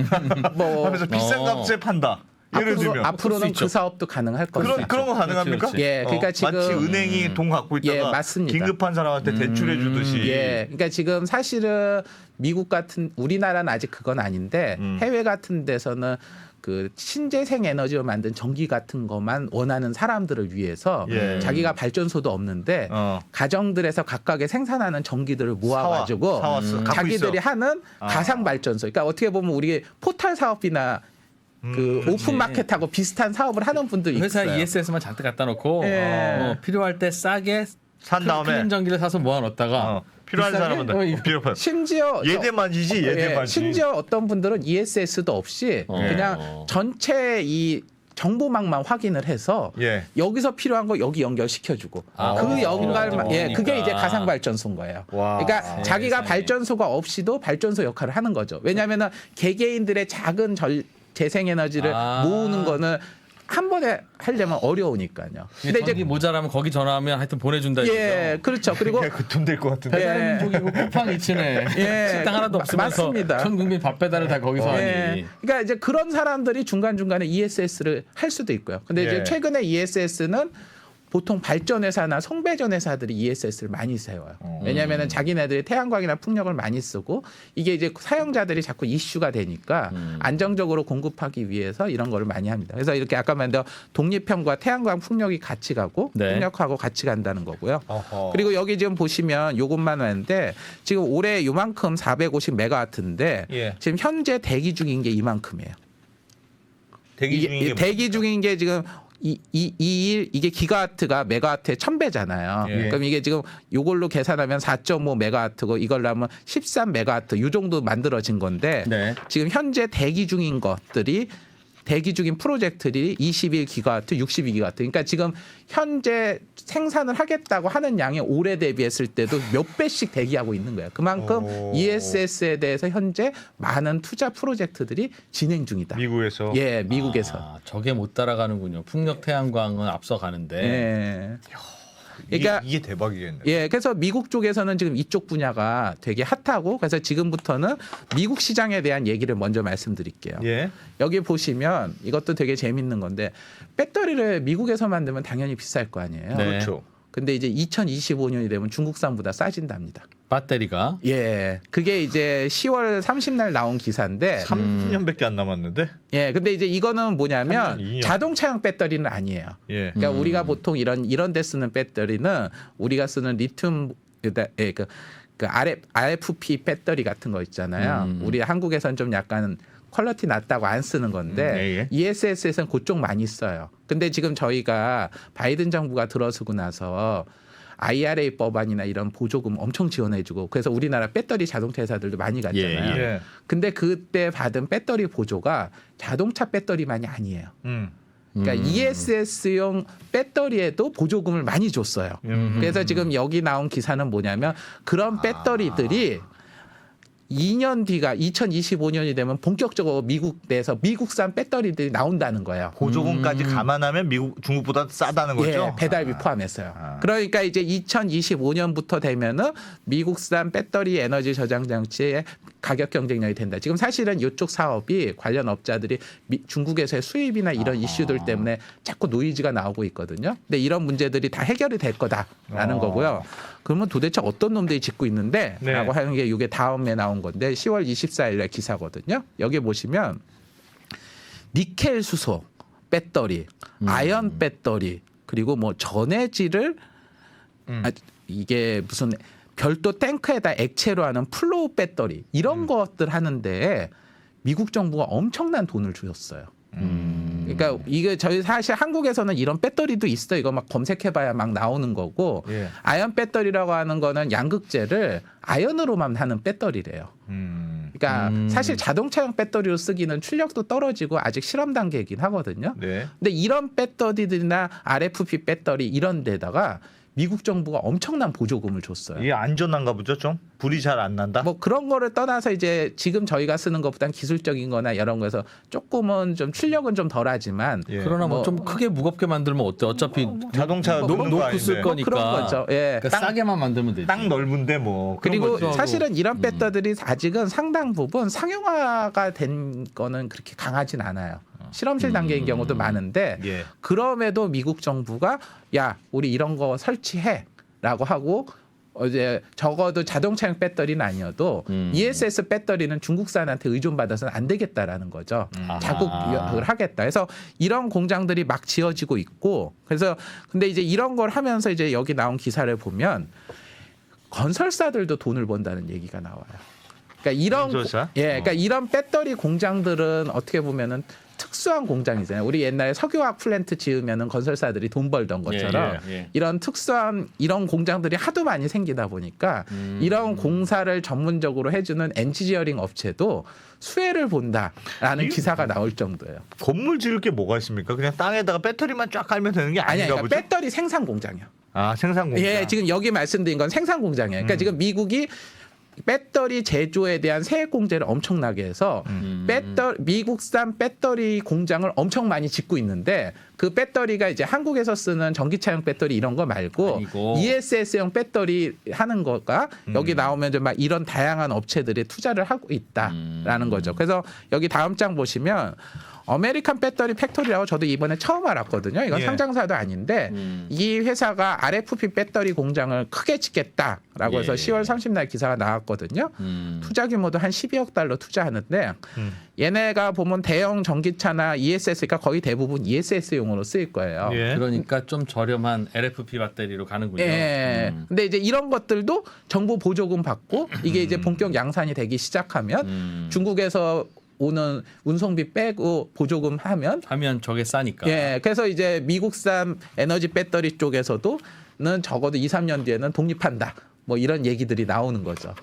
뭐 하면서 비싼 값에 판다. 예를 들면 앞으로는 그 사업도 가능할 겁니다. 그런 거 가능합니까? 그렇지. 예, 그러니까 지금 마치 은행이 돈 갖고 있다가 예, 맞습니다. 긴급한 사람한테 대출해 주듯이. 예, 그러니까 지금 사실은 미국 같은 우리나라는 아직 그건 아닌데 해외 같은 데서는 그 신재생 에너지로 만든 전기 같은 것만 원하는 사람들을 위해서 예. 자기가 발전소도 없는데 가정들에서 각각의 생산하는 전기들을 모아가지고 사왔어. 갖고 자기들이 있어. 하는 가상 발전소. 그러니까 어떻게 보면 우리 포탈 사업이나 그 오픈 마켓하고 비슷한 사업을 하는 분들이 회사에 있어요. ESS만 잔뜩 갖다 놓고 예. 필요할 때 싸게 산 다음에 클린 전기를 사서 모아 놓다가 필요한 비싸게? 사람한테 필요한 심지어 예대만이지 예대만이. 심지어 어떤 분들은 ESS도 없이 그냥 전체 이 정보망만 확인을 해서 예. 여기서 필요한 거 여기 연결시켜주고 아, 그 필요한 연결만 거 예 그게 보니까. 이제 가상 발전소인 거예요. 와. 그러니까 자기가 세상에. 발전소가 없이도 발전소 역할을 하는 거죠. 왜냐하면은 개개인들의 작은 재생에너지를 모으는 거는 한 번에 하려면 어려우니까요. 근데 전기 모자라면 거기 전화하면 하여튼 보내준다 이거죠. 예 그렇죠. 그리고 그돈될 것 같은데. 예. 민족이고 쿠팡이치네. 예. 식당 하나도 없으면서 맞습니다. 전 국민 밥 배달을 다 거기서 하니. 예. 그러니까 이제 그런 사람들이 중간중간에 ESS를 할 수도 있고요. 근데 이제 예. 최근에 ESS는 보통 발전회사나 송배전회사들이 ESS를 많이 세워요. 왜냐하면 자기네들이 태양광이나 풍력을 많이 쓰고 이게 이제 사용자들이 자꾸 이슈가 되니까 안정적으로 공급하기 위해서 이런 거를 많이 합니다. 그래서 이렇게 아까 말한 독립형과 태양광 풍력이 같이 가고 네. 풍력하고 같이 간다는 거고요. 어허. 그리고 여기 지금 보시면 요것만 하는데 지금 올해 요만큼 450 메가와트인데 예. 지금 현재 대기 중인 게 이만큼이에요. 대기 중인 게 대기 중인 게 지금 이게 기가와트가 메가와트의 1000배잖아요. 예. 그럼 이게 지금 요걸로 계산하면 4.5 메가와트고 이걸로 하면 13 메가와트 요 정도 만들어진 건데 네. 지금 현재 대기 중인 것들이 대기 중인 프로젝트들이 21기가와트, 62기가와트. 그러니까 지금 현재 생산을 하겠다고 하는 양이 올해 대비했을 때도 몇 배씩 대기하고 있는 거예요. 그만큼 오. ESS에 대해서 현재 많은 투자 프로젝트들이 진행 중이다. 미국에서. 예, 미국에서. 아, 저게 못 따라가는군요. 풍력 태양광은 앞서가는데. 예. 이게, 그러니까 이게 대박이겠네. 예, 그래서 미국 쪽에서는 지금 이쪽 분야가 되게 핫하고 그래서 지금부터는 미국 시장에 대한 얘기를 먼저 말씀드릴게요. 예. 여기 보시면 이것도 되게 재밌는 건데 배터리를 미국에서 만들면 당연히 비쌀 거 아니에요. 네. 그렇죠. 근데 이제 2025년이 되면 중국산보다 싸진답니다. 배터리가. 예, 그게 이제 10월 30날 나온 기사인데 3년밖에 안 남았는데. 예, 근데 이제 이거는 뭐냐면 3년, 2년. 자동차용 배터리는 아니에요. 예. 그러니까 우리가 보통 이런 데 쓰는 배터리는 우리가 쓰는 리튬 그 RFP 배터리 같은 거 있잖아요. 우리 한국에선 좀 약간 퀄리티 낮다고 안 쓰는 건데 ESS에서는 그쪽 많이 써요. 근데 지금 저희가 바이든 정부가 들어서고 나서 IRA 법안이나 이런 보조금 엄청 지원해주고 그래서 우리나라 배터리 자동차 회사들도 많이 갔잖아요. 예. 근데 그때 받은 배터리 보조가 자동차 배터리만이 아니에요. 그러니까 ESS용 배터리에도 보조금을 많이 줬어요. 그래서 지금 여기 나온 기사는 뭐냐면 그런 배터리들이 2년 뒤가 2025년이 되면 본격적으로 미국 내에서 미국산 배터리들이 나온다는 거예요. 보조금까지 감안하면 미국 중국보다 싸다는 거죠. 예, 배달비 포함했어요. 그러니까 이제 2025년부터 되면은 미국산 배터리 에너지 저장 장치의 가격 경쟁력이 된다. 지금 사실은 이쪽 사업이 관련 업자들이 중국에서의 수입이나 이런 이슈들 때문에 자꾸 노이즈가 나오고 있거든요. 근데 이런 문제들이 다 해결이 될 거다라는 거고요. 그러면 도대체 어떤 놈들이 짓고 있는데? 네. 라고 하는 게 이게 다음에 나온 건데 10월 24일에 기사거든요. 여기 보시면 니켈 수소 배터리, 아연 배터리 그리고 뭐 전해질을 이게 무슨 별도 탱크에다 액체로 하는 플로우 배터리 이런 것들 하는데 미국 정부가 엄청난 돈을 주셨어요. 그러니까 이게 저희 사실 한국에서는 이런 배터리도 있어. 이거 막 검색해봐야 막 나오는 거고 예. 아연 배터리라고 하는 거는 양극재를 아연으로만 하는 배터리래요. 그러니까 사실 자동차용 배터리로 쓰기는 출력도 떨어지고 아직 실험 단계이긴 하거든요. 네. 근데 이런 배터리들이나 RFP 배터리 이런 데다가 미국 정부가 엄청난 보조금을 줬어요. 이게 안전한가 보죠, 좀? 불이 잘 안 난다? 뭐 그런 거를 떠나서 이제 지금 저희가 쓰는 것보단 기술적인 거나 이런 거에서 조금은 좀 출력은 좀 덜하지만 예. 그러나 뭐 좀 크게 무겁게 만들면 어때? 어차피 자동차 놓는 거 놓고 아닌데. 쓸 거니까. 그런 거죠. 예. 그러니까 싸게만 만들면 되지. 땅 넓은데 뭐. 그런 그리고 거지. 사실은 이런 배터리들이 아직은 상당 부분 상용화가 된 거는 그렇게 강하진 않아요. 실험실 단계인 경우도 많은데 예. 그럼에도 미국 정부가 야 우리 이런 거 설치해라고 하고 이제 적어도 자동차용 배터리는 아니어도 ESS 배터리는 중국산한테 의존받아서는 안 되겠다라는 거죠. 자국을 하겠다. 그래서 이런 공장들이 막 지어지고 있고 그래서 근데 이제 이런 걸 하면서 이제 여기 나온 기사를 보면 건설사들도 돈을 번다는 얘기가 나와요. 그러니까 이런 건설사? 그러니까 이런 배터리 공장들은 어떻게 보면은 특수한 공장이잖아요. 우리 옛날에 석유화학 플랜트 지으면은 건설사들이 돈 벌던 것처럼 예. 이런 특수한 이런 공장들이 하도 많이 생기다 보니까 이런 공사를 전문적으로 해주는 엔지니어링 업체도 수혜를 본다라는 기사가 나올 정도예요. 건물 지을 게 뭐가 있습니까? 그냥 땅에다가 배터리만 쫙 깔면 되는 게 아니야, 아닌가 그러니까 보죠? 배터리 생산 공장이요. 아, 생산 공장. 예, 지금 여기 말씀드린 건 생산 공장이에요. 그러니까 지금 미국이 배터리 제조에 대한 세액 공제를 엄청나게 해서 미국산 배터리 공장을 엄청 많이 짓고 있는데 그 배터리가 이제 한국에서 쓰는 전기차용 배터리 이런 거 말고 아니고. ESS용 배터리 하는 거가 여기 나오면 막 이런 다양한 업체들이 투자를 하고 있다라는 거죠. 그래서 여기 다음 장 보시면 아메리칸 배터리 팩토리라고 저도 이번에 처음 알았거든요. 이건 예. 상장사도 아닌데 이 회사가 RFP 배터리 공장을 크게 짓겠다라고 해서 예. 10월 30날 기사가 나왔거든요. 투자 규모도 한 12억 달러 투자하는데 얘네가 보면 대형 전기차나 ESS가 거의 대부분 ESS용으로 쓰일 거예요. 예. 그러니까 좀 저렴한 LFP 배터리로 가는군요. 예. 근데 이제 이런 것들도 정부 보조금 받고 이게 이제 본격 양산이 되기 시작하면 중국에서 오는 운송비 빼고 보조금 하면 저게 싸니까. 예. 그래서 이제 미국산 에너지 배터리 쪽에서도는 적어도 2, 3년 뒤에는 독립한다. 뭐 이런 얘기들이 나오는 거죠.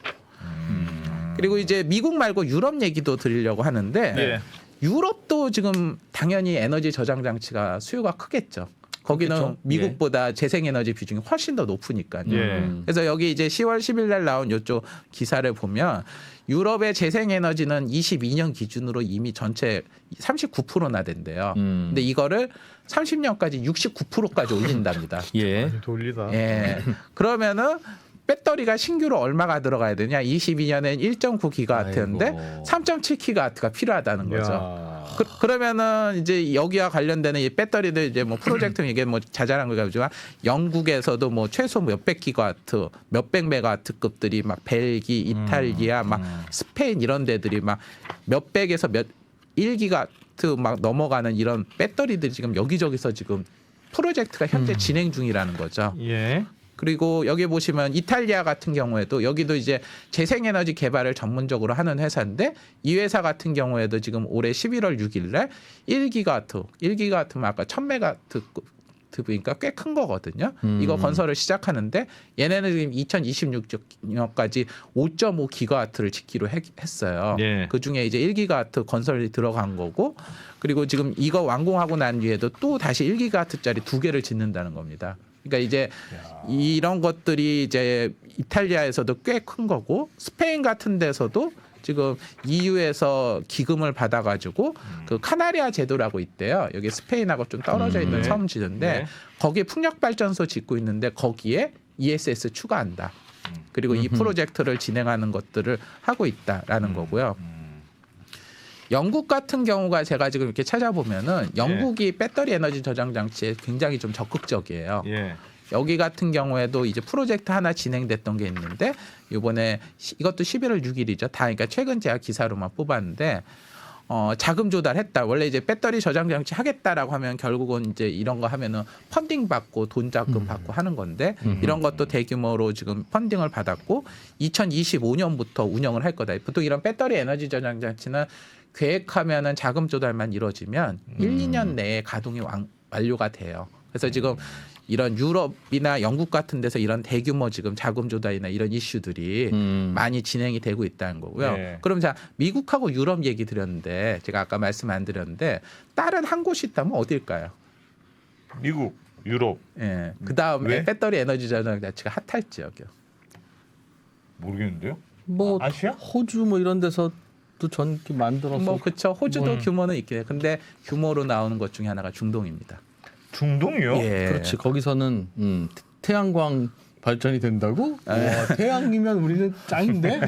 그리고 이제 미국 말고 유럽 얘기도 드리려고 하는데 예. 유럽도 여기도 지금 당연히 에너지 저장 장치가 수요가 크겠죠. 거기는 그렇겠죠. 미국보다 재생에너지 비중이 훨씬 더 높으니까요. 예. 그래서 여기 이제 10월 10일 날 나온 이쪽 기사를 보면 유럽의 재생에너지는 22년 기준으로 이미 전체 39%나 된대요. 근데 이거를 30년까지 69%까지 올린답니다. 예. 돌리다. 예. 그러면은 배터리가 신규로 얼마가 들어가야 되냐? 22년엔 1.9기가와트였는데 아이고. 3.7기가와트가 필요하다는 거죠. 야. 그러면은 이제 여기와 관련되는 이 배터리들 이제 뭐 프로젝트 이게 뭐 자잘한 거지만 영국에서도 뭐 최소 몇백 기가와트, 몇백 메가와트급들이 막 벨기, 이탈리아, 막 스페인 이런 데들이 막 몇백에서 몇 1기가와트 막 넘어가는 이런 배터리들이 지금 여기저기서 지금 프로젝트가 현재 진행 중이라는 거죠. 예. 그리고 여기 보시면 이탈리아 같은 경우에도 여기도 이제 재생에너지 개발을 전문적으로 하는 회사인데 이 회사 같은 경우에도 지금 올해 11월 6일 날 1기가와트면 아까 1000메가와트급이니까 꽤 큰 거거든요. 이거 건설을 시작하는데 얘네는 지금 2026년까지 5.5기가와트를 짓기로 했어요. 예. 그중에 이제 1기가와트 건설이 들어간 거고 그리고 지금 이거 완공하고 난 뒤에도 또 다시 1기가와트짜리 2개를 짓는다는 겁니다. 그러니까 이제 이런 것들이 이제 이탈리아에서도 꽤 큰 거고 스페인 같은 데서도 지금 EU에서 기금을 받아가지고 그 카나리아 제도라고 있대요. 여기 스페인하고 좀 떨어져 있는 네. 섬지인데 네. 거기에 풍력 발전소 짓고 있는데 거기에 ESS 추가한다. 그리고 이 프로젝트를 진행하는 것들을 하고 있다라는 거고요. 영국 같은 경우가 제가 지금 이렇게 찾아보면은 영국이 배터리 에너지 저장 장치에 굉장히 좀 적극적이에요. 예. 여기 같은 경우에도 이제 프로젝트 하나 진행됐던 게 있는데 이번에 이것도 11월 6일이죠. 다 그러니까 최근 제가 기사로만 뽑았는데 자금 조달했다. 원래 이제 배터리 저장 장치 하겠다라고 하면 결국은 이제 이런 거 하면은 펀딩 받고 돈 자금 받고 하는 건데 이런 것도 대규모로 지금 펀딩을 받았고 2025년부터 운영을 할 거다. 보통 이런 배터리 에너지 저장 장치는 계획하면은 자금 조달만 이루어지면 1, 2년 내에 가동이 완료가 돼요. 그래서 지금 이런 유럽이나 영국 같은 데서 이런 대규모 지금 자금 조달이나 이런 이슈들이 많이 진행이 되고 있다는 거고요. 네. 그럼 자 미국하고 유럽 얘기 드렸는데 제가 아까 말씀 안 드렸는데 다른 한 곳이 있다면 어딜까요? 미국, 유럽 예. 그 다음에 왜? 배터리 에너지 저장 자체가 핫할 지역이요. 모르겠는데요. 뭐 아시아? 호주 뭐 이런 데서 또 전기 만들어서 뭐 그렇죠. 호주도 규모는 있긴 해. 근데 규모로 나오는 것 중에 하나가 중동입니다. 중동이요? 예. 그렇지 거기서는 태양광 발전이 된다고? 와, 태양이면 우리는 짱인데.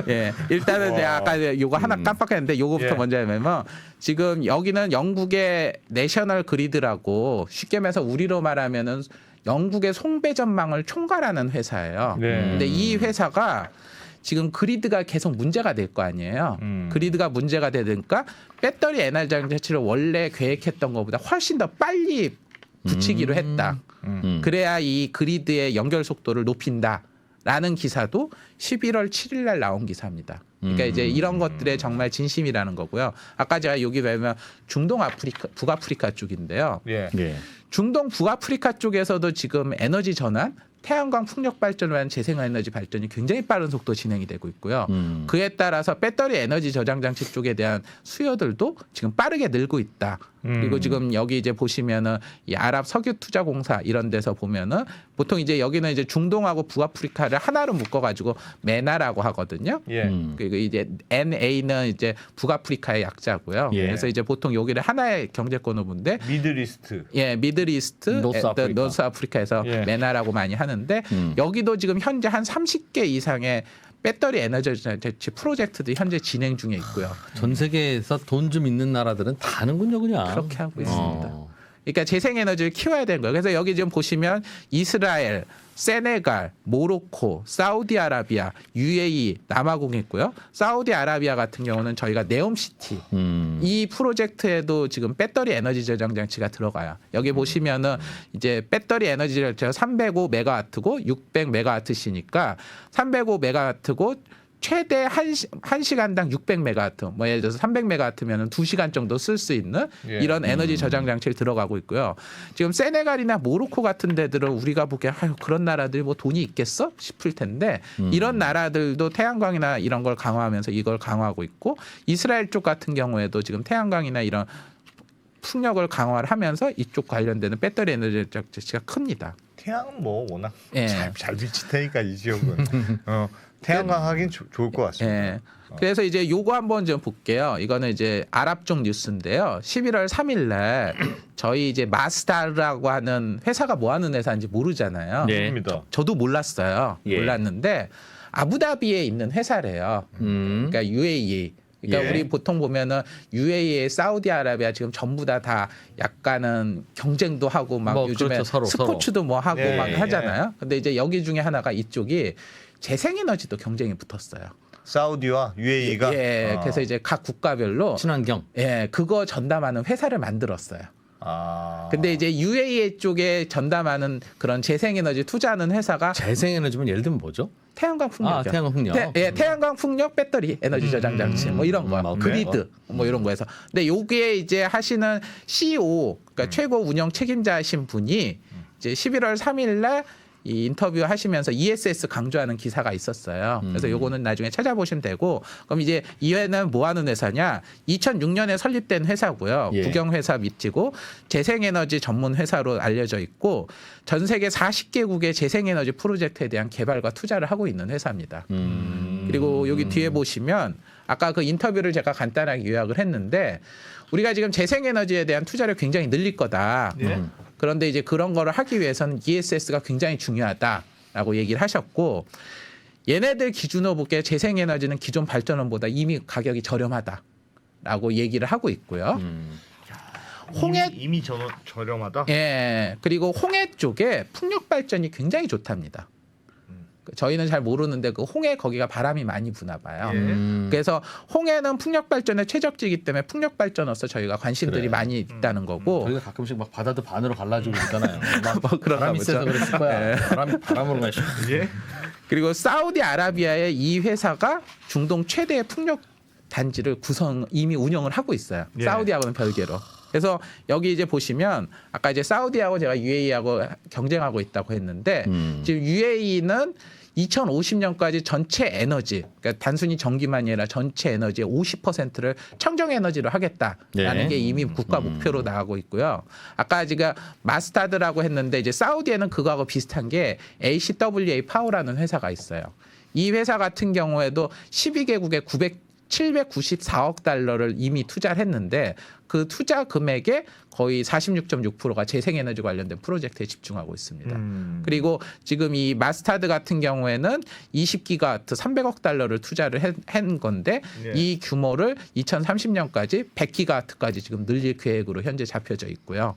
예, 일단은 내가 아까 요거 하나 깜빡했는데 요거부터 예. 먼저 하면 지금 여기는 영국의 내셔널 그리드라고 쉽게 말해서 우리로 말하면은 영국의 송배전망을 총괄하는 회사예요. 네. 근데 이 회사가 지금 그리드가 계속 문제가 될 거 아니에요. 그리드가 문제가 되니까 배터리 에너지 장치를 원래 계획했던 것보다 훨씬 더 빨리 붙이기로 했다. 그래야 이 그리드의 연결 속도를 높인다라는 기사도 11월 7일 날 나온 기사입니다. 그러니까 이제 이런 것들에 정말 진심이라는 거고요. 아까 제가 여기 보면 중동 아프리카, 북아프리카 쪽인데요. 예. 예. 중동 북아프리카 쪽에서도 지금 에너지 전환, 태양광 풍력 발전을 위한 재생에너지 발전이 굉장히 빠른 속도 진행이 되고 있고요. 그에 따라서 배터리 에너지 저장 장치 쪽에 대한 수요들도 지금 빠르게 늘고 있다. 그리고 지금 여기 이제 보시면은 이 아랍 석유 투자 공사 이런 데서 보면은 보통 이제 여기는 이제 중동하고 북아프리카를 하나로 묶어가지고 메나라고 하거든요. 예. 그리고 이제 NA는 이제 북아프리카의 약자고요. 예. 그래서 이제 보통 여기를 하나의 경제권 후보인데 미들이스트. 예, 미들이스트, 노스 아프리카에서 예. 메나라고 많이 하는데 여기도 지금 현재 한 30개 이상의 배터리 에너지 장치 프로젝트들이 현재 진행 중에 있고요. 전 세계에서 돈 좀 있는 나라들은 다 하는군요 그냥. 그렇게 하고 있습니다. 어. 그러니까 재생에너지를 키워야 되는 거예요. 그래서 여기 지금 보시면 이스라엘, 세네갈, 모로코, 사우디아라비아, UAE, 남아공 있고요. 사우디아라비아 같은 경우는 저희가 네옴시티 이 프로젝트에도 지금 배터리 에너지 저장 장치가 들어가요. 여기 보시면은 이제 배터리 에너지 저장 305메가와트고 600메가와트시니까 305메가와트고 최대 1시간당 600메가와트. 뭐 예를 들어서 300메가와트면은 2시간 정도 쓸 수 있는 예. 이런 에너지 저장 장치를 들어가고 있고요. 지금 세네갈이나 모로코 같은 데들은 우리가 보기에 그런 나라들이 뭐 돈이 있겠어 싶을 텐데 이런 나라들도 태양광이나 이런 걸 강화하면서 이걸 강화하고 있고 이스라엘 쪽 같은 경우에도 지금 태양광이나 이런 풍력을 강화를 하면서 이쪽 관련되는 배터리 에너지 자체가 큽니다. 태양은 뭐 워낙 예. 잘 비칠 테니까 이 지역은 태양광 하긴 좋을 것 같습니다. 예. 그래서 이제 요거 한번 좀 볼게요. 이거는 이제 아랍 쪽 뉴스인데요. 11월 3일 날 저희 이제 마스다라고 하는 회사가 뭐 하는 회사인지 모르잖아요. 네. 입니다. 저도 몰랐어요. 예. 몰랐는데 아부다비에 있는 회사래요. 그러니까 UAE. 그러니까 예. 우리 보통 보면은 UAE, 사우디아라비아 지금 전부 다 약간은 경쟁도 하고 막 뭐 요즘에 그렇죠. 서로, 스포츠도 뭐 하고 예, 막 예. 하잖아요. 근데 이제 여기 중에 하나가 이쪽이 재생에너지도 경쟁이 붙었어요. 사우디와 UAE가 예, 그래서 이제 각 국가별로 친환경. 예, 그거 전담하는 회사를 만들었어요. 근데 이제 UAE 쪽에 전담하는 그런 재생에너지 투자하는 회사가 재생에너지면 예를 들면 뭐죠? 태양광 풍력이요. 아, 태양광 풍력. 태양광 풍력 배터리 에너지 저장 장치 뭐 이런 거, 오케이. 그리드 뭐 이런 거에서. 근데 요게 이제 하시는 CEO, 그러니까 최고 운영 책임자이신 분이 이제 11월 3일 날 이 인터뷰 하시면서 ESS 강조하는 기사가 있었어요. 그래서 요거는 나중에 찾아보시면 되고, 그럼 이제 이 회는 뭐 하는 회사냐? 2006년에 설립된 회사고요. 예. 국영회사 밑이고 재생에너지 전문 회사로 알려져 있고 전 세계 40개국의 재생에너지 프로젝트에 대한 개발과 투자를 하고 있는 회사입니다. 그리고 여기 뒤에 보시면 아까 그 인터뷰를 제가 간단하게 요약을 했는데 우리가 지금 재생에너지에 대한 투자를 굉장히 늘릴 거다. 예. 그런데 이제 그런 거를 하기 위해서는 ESS가 굉장히 중요하다라고 얘기를 하셨고, 얘네들 기준으로 볼게 재생에너지는 기존 발전원보다 이미 가격이 저렴하다라고 얘기를 하고 있고요. 홍해 이미 저렴하다. 예, 그리고 홍해 쪽에 풍력 발전이 굉장히 좋답니다. 저희는 잘 모르는데 그 홍해 거기가 바람이 많이 부나 봐요. 예. 그래서 홍해는 풍력 발전에 최적지이기 때문에 풍력 발전으로서 저희가 관심들이 그래. 많이 있다는 거고. 저희가 가끔씩 막 바다도 반으로 갈라지고 있잖아요. 막 뭐 그런가 바람이 보죠. 세서 그랬을 거야. 바람으로 가시. 예. 그리고 사우디아라비아의 이 회사가 중동 최대의 풍력 단지를 이미 운영을 하고 있어요. 예. 사우디하고는 별개로. 그래서 여기 이제 보시면 아까 이제 사우디하고 제가 UAE하고 경쟁하고 있다고 했는데 지금 UAE는 2050년까지 전체 에너지, 그러니까 단순히 전기만이 아니라 전체 에너지의 50%를 청정 에너지로 하겠다라는 네. 게 이미 국가 목표로 나가고 있고요. 아까 제가 마스타드라고 했는데 이제 사우디에는 그거하고 비슷한 게 ACWA 파워라는 회사가 있어요. 이 회사 같은 경우에도 12개국에 794억 달러를 이미 투자를 했는데 그 투자 금액의 거의 46.6%가 재생에너지 관련된 프로젝트에 집중하고 있습니다. 그리고 지금 이 마스타드 같은 경우에는 20기가와트 300억 달러를 투자를 한 건데 예. 이 규모를 2030년까지 100기가와트까지 지금 늘릴 계획으로 현재 잡혀져 있고요.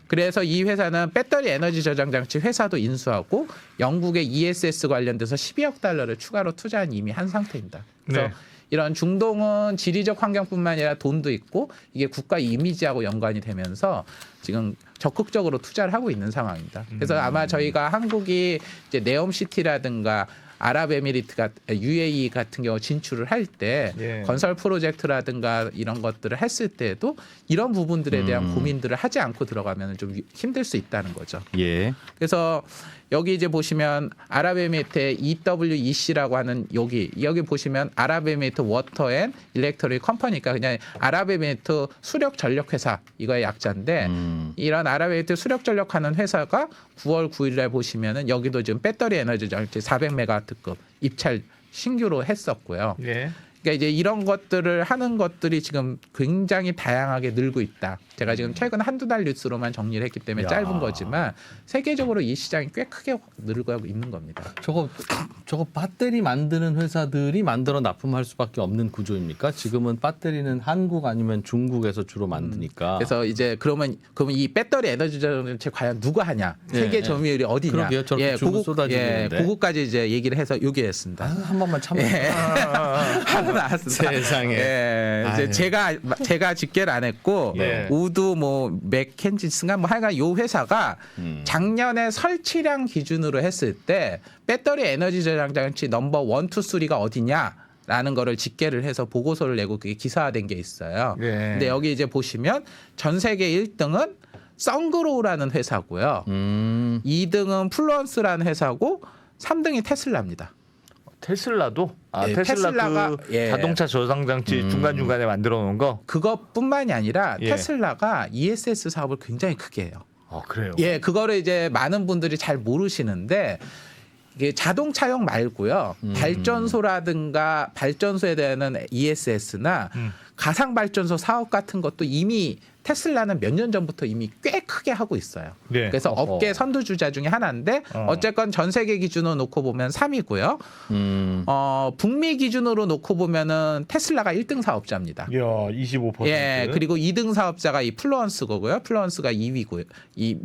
그래서 이 회사는 배터리 에너지 저장 장치 회사도 인수하고 영국의 ESS 관련돼서 12억 달러를 추가로 투자한 이미 한 상태입니다. 그래서 네. 이런 중동은 지리적 환경뿐만 아니라 돈도 있고 이게 국가 이미지하고 연관이 되면서 지금 적극적으로 투자를 하고 있는 상황입니다. 그래서 아마 저희가 한국이 이제 네옴시티라든가 아랍에미리트가 UAE 같은 경우 진출을 할 때 예. 건설 프로젝트라든가 이런 것들을 했을 때도 이런 부분들에 대한 고민들을 하지 않고 들어가면 좀 힘들 수 있다는 거죠. 예. 그래서 여기 이제 보시면 아랍에미리트의 EWEC라고 하는 여기 보시면 아랍에미리트 워터 앤 일렉트릭 컴퍼니가 그냥 아랍에미리트 수력 전력 회사 이거의 약자인데 이런 아랍에미리트 수력 전력하는 회사가 9월 9일 날 보시면은 여기도 지금 배터리 에너지 장치 400메가와트급 입찰 신규로 했었고요. 예. 그러니까 이제 이런 것들을 하는 것들이 지금 굉장히 다양하게 늘고 있다. 제가 지금 최근 한두 달 뉴스로만 정리를 했기 때문에 야. 짧은 거지만 세계적으로 이 시장이 꽤 크게 늘고 있는 겁니다. 저거 배터리 만드는 회사들이 만들어 납품할 수밖에 없는 구조입니까? 지금은 배터리는 한국 아니면 중국에서 주로 만드니까. 그래서 이제 그러면 이 배터리 에너지 전체 과연 누가 하냐? 예, 세계 예. 점유율이 어디냐? 그러게요. 저렇게 주고 쏟아지고 있는데. 그거까지 이제 얘기를 해서 요기했습니다. 한 번만 참아. 하고 나왔습니다. 세상에. 예, 이제 제가 집계를 안 했고 네. 우드 뭐 맥켄지스인가 뭐 하여간 요 회사가 작년에 설치량 기준으로 했을 때 배터리 에너지 저장 장치 넘버 1, 2, 3가 어디냐라는 거를 집계를 해서 보고서를 내고 그게 기사화된 게 있어요. 네. 근데 여기 이제 보시면 전 세계 1등은 썬그로우라는 회사고요. 2등은 플루언스라는 회사고 3등이 테슬라입니다. 테슬라도 예, 테슬라 테슬라가, 그 예. 자동차 저장 장치 중간 중간에 만들어 놓은 거. 그것뿐만이 아니라 예. 테슬라가 ESS 사업을 굉장히 크게 해요. 그래요. 예, 그거를 이제 많은 분들이 잘 모르시는데 이게 자동차용 말고요. 발전소라든가 발전소에 대한 ESS나 가상 발전소 사업 같은 것도 이미 테슬라는 몇 년 전부터 이미 꽤 크게 하고 있어요. 네. 그래서 어허. 업계 선두주자 중에 하나인데 어쨌건 전 세계 기준으로 놓고 보면 3위고요. 북미 기준으로 놓고 보면은 테슬라가 1등 사업자입니다. 이야, 25%. 예, 그리고 2등 사업자가 이 플루언스고요. 플루언스가 2위고요. 이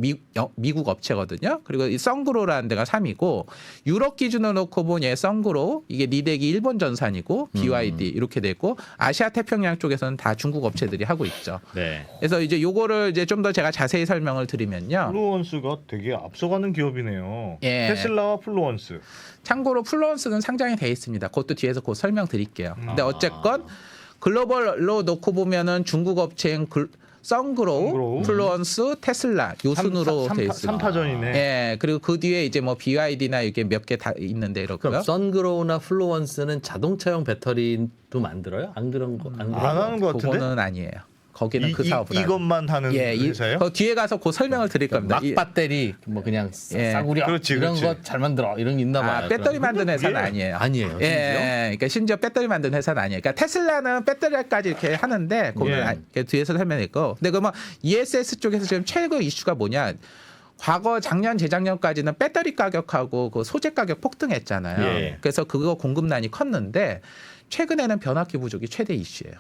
미국 업체거든요. 그리고 이 썬그로라는 데가 3위고 유럽 기준으로 놓고 보니 썬그로 이게 니덱이 일본 전산이고 BYD 이렇게 되고 아시아 태평양 쪽에서는 다 중국 업체들이 하고 있죠. 네. 그래서 이제 요거를 이제 좀 더 제가 자세히 설명을 드리면요. 플루언스가 되게 앞서가는 기업이네요. 예. 테슬라와 플루언스. 참고로 플루언스는 상장이 돼 있습니다. 그것도 뒤에서 곧 설명드릴게요. 근데 어쨌건 글로벌로 놓고 보면은 중국 업체인 썬그로우, 썬그로우. 플루언스, 테슬라 요 순으로 돼 있습니다. 3파전이네. 예, 그리고 그 뒤에 이제 뭐 BYD나 이게 몇 개 다 있는데 이렇고요. 그럼 선그로우나 플루언스는 자동차용 배터리도 만들어요? 안 그런 거? 안 그런 안 거? 하는 것 같은데? 그거는 아니에요. 거기는 그 사업을 이것만 하는 예, 회사예요? 그 뒤에 가서 그 설명을 드릴 겁니다. 막 배터리 뭐 그냥 예. 싸구려 그렇지, 이런 그렇지. 거 잘 만들어 이런 게 있나 봐요. 배터리 그럼. 만드는 회사는 그게 아니에요. 아니에요. 심지어? 예, 그러니까 심지어 배터리 만드는 회사는 아니에요. 그러니까 테슬라는 배터리까지 이렇게 하는데 그거는 뒤에서 설명했고, 근데 그러면 ESS 쪽에서 지금 최고 이슈가 뭐냐? 과거 작년 재작년까지는 배터리 가격하고 그 소재 가격 폭등했잖아요. 예. 그래서 그거 공급난이 컸는데 최근에는 변압기 부족이 최대 이슈예요.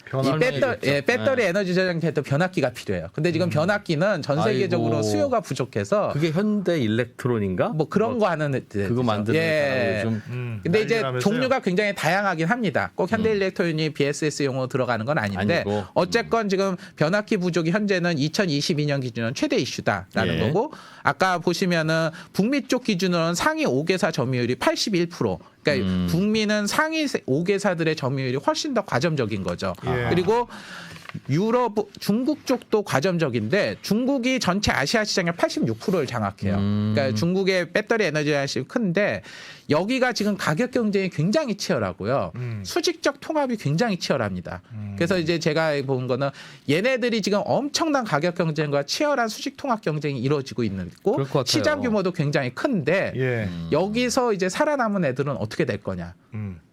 이 배터리 에너지 저장기에도 변압기가 필요해요. 근데 지금 변압기는 전 세계적으로 아이고. 수요가 부족해서 그게 현대 일렉트론인가? 뭐 그런 거 하는 애들. 그거 만드는 예. 좀 근데 이제 난리나면서요. 종류가 굉장히 다양하긴 합니다. 꼭 현대일렉트론이 BSS용으로 들어가는 건 아닌데 아니고. 어쨌건 지금 변압기 부족이 현재는 2022년 기준으로는 최대 이슈다라는 예. 거고, 아까 보시면은 북미 쪽 기준으로는 상위 5개사 점유율이 81%. 그러니까 북미는 상위 5개사들의 점유율이 훨씬 더 과점적인 거죠. 예. 그리고 유럽, 중국 쪽도 과점적인데 중국이 전체 아시아 시장의 86%를 장악해요. 그러니까 중국의 배터리 에너지 장악이 큰데 여기가 지금 가격 경쟁이 굉장히 치열하고요. 수직적 통합이 굉장히 치열합니다. 그래서 이제 제가 본 거는 얘네들이 지금 엄청난 가격 경쟁과 치열한 수직 통합 경쟁이 이루어지고 있고 그럴 것 같아요. 시장 규모도 굉장히 큰데 예. 여기서 이제 살아남은 애들은 어떻게 될 거냐?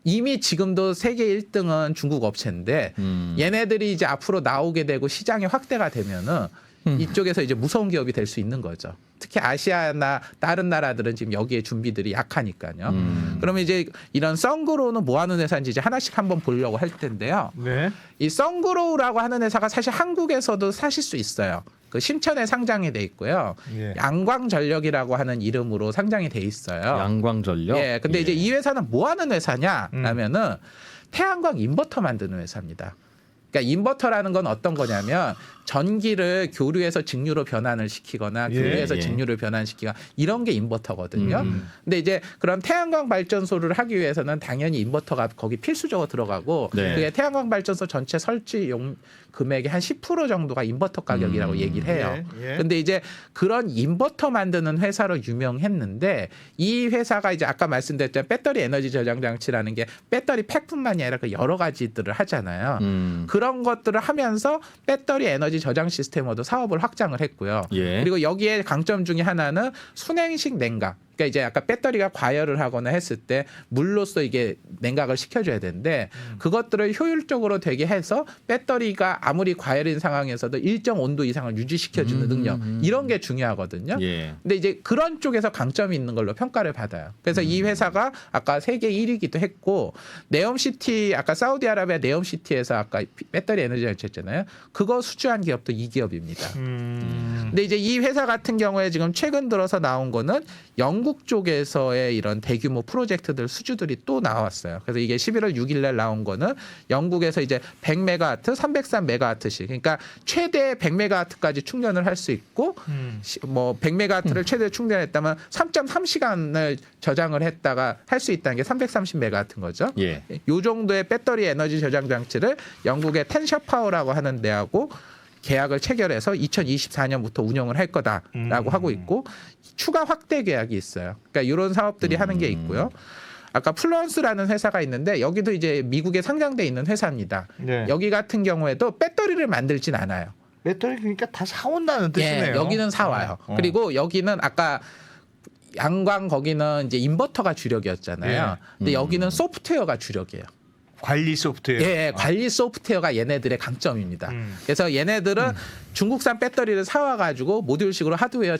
이미 지금도 세계 1등은 중국 업체인데 얘네들이 이제 앞으로 나오게 되고 시장이 확대가 되면은 이쪽에서 이제 무서운 기업이 될 수 있는 거죠. 특히 아시아나 다른 나라들은 지금 여기에 준비들이 약하니까요. 그러면 이제 이런 썬그로우는 뭐 하는 회사인지 이제 하나씩 한번 보려고 할 텐데요. 네. 이 썬그로우라고 하는 회사가 사실 한국에서도 사실 수 있어요. 그 신천에 상장이 돼 있고요. 예. 양광전력이라고 하는 이름으로 상장이 돼 있어요. 양광전력. 예, 근데 이제 이 회사는 뭐 하는 회사냐라면은 태양광 인버터 만드는 회사입니다. 그러니까 인버터라는 건 어떤 거냐면 전기를 교류에서 직류로 변환을 시키거나 예, 교류에서 예. 직류를 변환시키거나 이런 게 인버터거든요. 근데 이제 그런 태양광 발전소를 하기 위해서는 당연히 인버터가 거기 필수적으로 들어가고 네. 그게 태양광 발전소 전체 설치용 금액의 한 10% 정도가 인버터 가격이라고 얘기를 해요. 예, 예. 근데 이제 그런 인버터 만드는 회사로 유명했는데 이 회사가 이제 아까 말씀드렸던 배터리 에너지 저장 장치라는 게 배터리 팩뿐만이 아니라 그 여러 가지들을 하잖아요. 그런 것들을 하면서 배터리 에너지 저장 시스템으로도 사업을 확장을 했고요. 예. 그리고 여기에 강점 중에 하나는 순행식 냉각. 그러니까 이제 아까 배터리가 과열을 하거나 했을 때 물로써 이게 냉각을 시켜줘야 되는데 그것들을 효율적으로 되게 해서 배터리가 아무리 과열인 상황에서도 일정 온도 이상을 유지시켜주는 능력 이런 게 중요하거든요. 예. 근데 이제 그런 쪽에서 강점이 있는 걸로 평가를 받아요. 그래서 이 회사가 아까 세계 1위기도 했고 네옴시티 아까 사우디아라비아 네옴시티에서 아까 배터리 에너지 장치했잖아요. 그거 수주한 기업도 이 기업입니다. 근데 이제 이 회사 같은 경우에 지금 최근 들어서 나온 거는 영국 쪽에서의 이런 대규모 프로젝트들 수주들이 또 나왔어요. 그래서 이게 11월 6일 날 나온 거는 영국에서 이제 100메가와트, 303메가와트씩 그러니까 최대 100메가와트까지 충전을 할 수 있고 뭐 100메가와트를 최대 충전했다면 3.3시간을 저장을 했다가 할 수 있다는 게 330메가와트인 거죠. 예. 요 정도의 배터리 에너지 저장 장치를 영국의 텐셔파워라고 하는 데하고 계약을 체결해서 2024년부터 운영을 할 거다라고 하고 있고 추가 확대 계약이 있어요. 그러니까 이런 사업들이 하는 게 있고요. 아까 플루언스라는 회사가 있는데 여기도 이제 미국에 상장돼 있는 회사입니다. 네. 여기 같은 경우에도 배터리를 만들진 않아요. 배터리 그러니까 다 사온다는 뜻이네요. 예, 여기는 사와요. 그리고 여기는 아까 양광 거기는 이제 인버터가 주력이었잖아요. 예. 근데 여기는 소프트웨어가 주력이에요. 관리 소프트웨어. 예, 관리 소프트웨어가 얘네들의 강점입니다. 그래서 얘네들은 중국산 배터리를 사와가지고 모듈식으로 하드웨어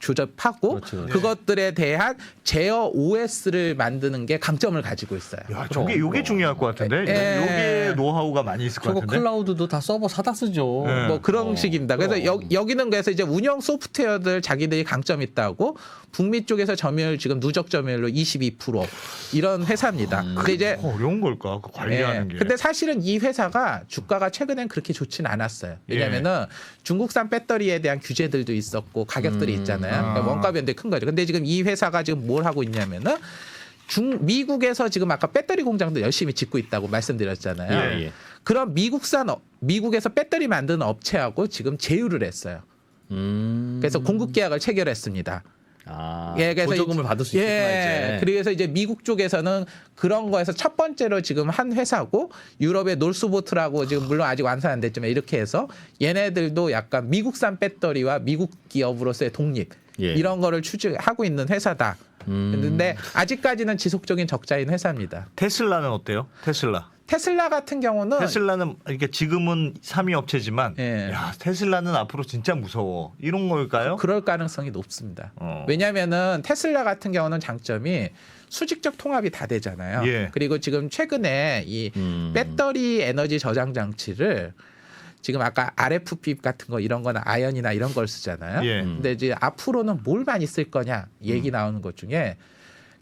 조접하고 그렇죠. 그것들에 대한 제어 OS를 만드는 게 강점을 가지고 있어요. 야, 저게 요게 중요할 것 같은데. 예. 요게 노하우가 많이 있을 것 저거 같은데. 클라우드도 다 서버 사다 쓰죠. 네. 뭐 그런 식입니다. 그래서 여기는 그래서 이제 운영 소프트웨어들 자기들이 강점 있다고 북미 쪽에서 점유율 지금 누적 점유율로 22% 이런 회사입니다. 근데 이제 어려운 걸까? 그 관리하는 게. 근데 사실은 이 회사가 주가가 최근엔 그렇게 좋지는 않았어요. 왜냐면은 중국산 배터리에 대한 규제들도 있었고 가격들이 있잖아요. 그러니까 원가 변동이 큰 거죠. 근데 지금 이 회사가 지금 뭘 하고 있냐면은 미국에서 지금 아까 배터리 공장도 열심히 짓고 있다고 말씀드렸잖아요. 예. 그럼 미국에서 배터리 만드는 업체하고 지금 제휴를 했어요. 그래서 공급 계약을 체결했습니다. 아, 그래서 보조금을 받을 수 있구나 이제. 그래서 이제 미국 쪽에서는 그런 거에서 첫 번째로 지금 한 회사고 유럽의 놀스보트라고 지금 물론 아직 완성 안 됐지만 이렇게 해서 얘네들도 약간 미국산 배터리와 미국 기업으로서의 독립 예. 이런 거를 추진하고 있는 회사다. 근데 아직까지는 지속적인 적자인 회사입니다. 테슬라는 어때요? 테슬라 같은 경우는 테슬라는 이게 지금은 3위 업체지만 예. 야, 테슬라는 앞으로 진짜 무서워. 이런 걸까요? 그럴 가능성이 높습니다. 어. 왜냐하면은 테슬라 같은 경우는 장점이 수직적 통합이 다 되잖아요. 예. 그리고 지금 최근에 이 배터리 에너지 저장 장치를 지금 아까 RFP 같은 거 이런 거나 아연이나 이런 걸 쓰잖아요. 예. 근데 이제 앞으로는 뭘 많이 쓸 거냐 얘기 나오는 것 중에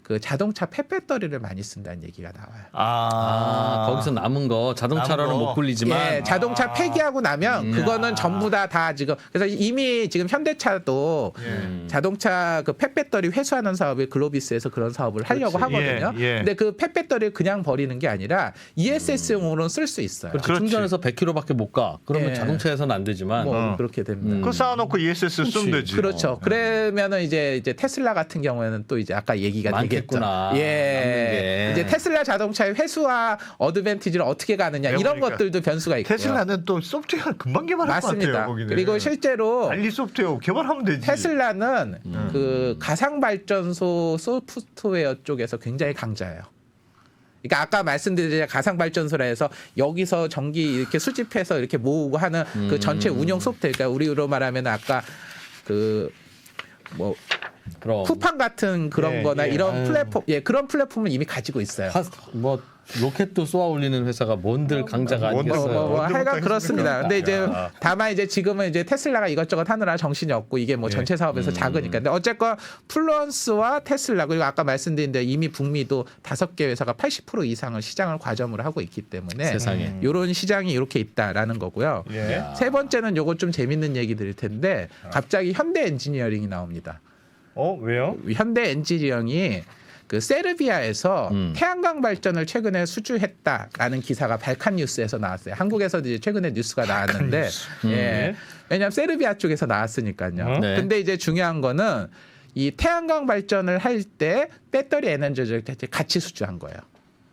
그 자동차 폐배터리를 많이 쓴다는 얘기가 나와요. 아, 거기서 남은 거 자동차로는 남은 거. 못 굴리지만 예, 자동차 폐기하고 나면 그거는 전부 다 지금 그래서 이미 지금 현대차도 자동차 그 폐배터리 회수하는 사업을 글로비스에서 그런 사업을 하려고 그렇지. 하거든요. 예, 예. 근데 그 폐배터리를 그냥 버리는 게 아니라 ESS용으로는 쓸 수 있어요. 그렇죠. 그렇지. 충전해서 100km밖에 못 가. 그러면 예. 자동차에서는 안 되지만 뭐 그렇게 됩니다. 그거 쌓아놓고 ESS 쓰면 되지. 그렇죠. 그러면은 이제 테슬라 같은 경우에는 또 이제 아까 얘기가 많겠구나. 되겠죠. 남는 게. 예. 이제 테슬라 자동차의 회수와 어드밴티지를 어떻게 가느냐 이런 그러니까 것들도 변수가 있고요. 테슬라는 또 소프트웨어 금방 개발할 것 맞습니다. 같아요. 거기는. 그리고 실제로 관리 소프트웨어 개발하면 되지. 테슬라는 그 가상 발전소 소프트웨어 쪽에서 굉장히 강자예요. 그러니까 아까 말씀드린 가상 발전소라 해서 여기서 전기 이렇게 수집해서 이렇게 모으고 하는 그 전체 운영 소프트웨어. 그러니까 우리로 말하면 아까 그 뭐 그럼 쿠팡 같은 그런 예, 거나 예. 이런 플랫폼, 그런 플랫폼을 이미 가지고 있어요. 뭐 로켓도 쏘아 올리는 회사가 뭔들 강자가 뭔들 아니겠어요. 언제부터 하여간 그렇습니다. 했습니까? 근데 이제 다만 이제 지금은 이제 테슬라가 이것저것 하느라 정신이 없고 이게 뭐 전체 사업에서 작으니까. 근데 어쨌건 플루언스와 테슬라 그리고 아까 말씀드린 대로 이미 북미도 5개 회사가 80% 이상을 시장을 과점으로 하고 있기 때문에 세상에. 이런 시장이 이렇게 있다라는 거고요. 예. 세 번째는 요거 좀 재밌는 얘기 드릴 텐데 갑자기 현대 엔지니어링이 나옵니다. 왜요? 현대 엔지니어링이 그 세르비아에서 태양광 발전을 최근에 수주했다라는 기사가 발칸 뉴스에서 나왔어요. 한국에서도 이제 최근에 뉴스가 나왔는데, 왜냐하면 세르비아 쪽에서 나왔으니까요. 네. 근데 이제 중요한 거는 이 태양광 발전을 할 때 배터리 에너지를 같이 수주한 거예요.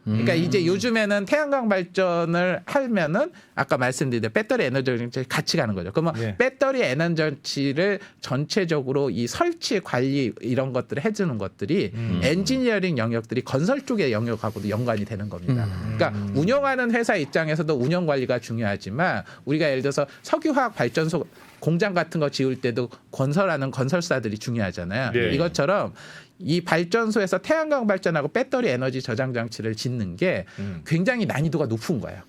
그러니까 이제 요즘에는 태양광 발전을 하면은 아까 말씀드린 대로 배터리 에너지를 같이 가는 거죠. 그러면 예. 배터리 에너지를 전체적으로 이 설치 관리 이런 것들을 해주는 것들이 엔지니어링 영역들이 건설 쪽의 영역하고도 연관이 되는 겁니다. 그러니까 운영하는 회사 입장에서도 운영 관리가 중요하지만 우리가 예를 들어서 석유화학 발전소 공장 같은 거 지을 때도 건설하는 건설사들이 중요하잖아요. 네. 이것처럼 이 발전소에서 태양광 발전하고 배터리 에너지 저장 장치를 짓는 게 굉장히 난이도가 높은 거예요.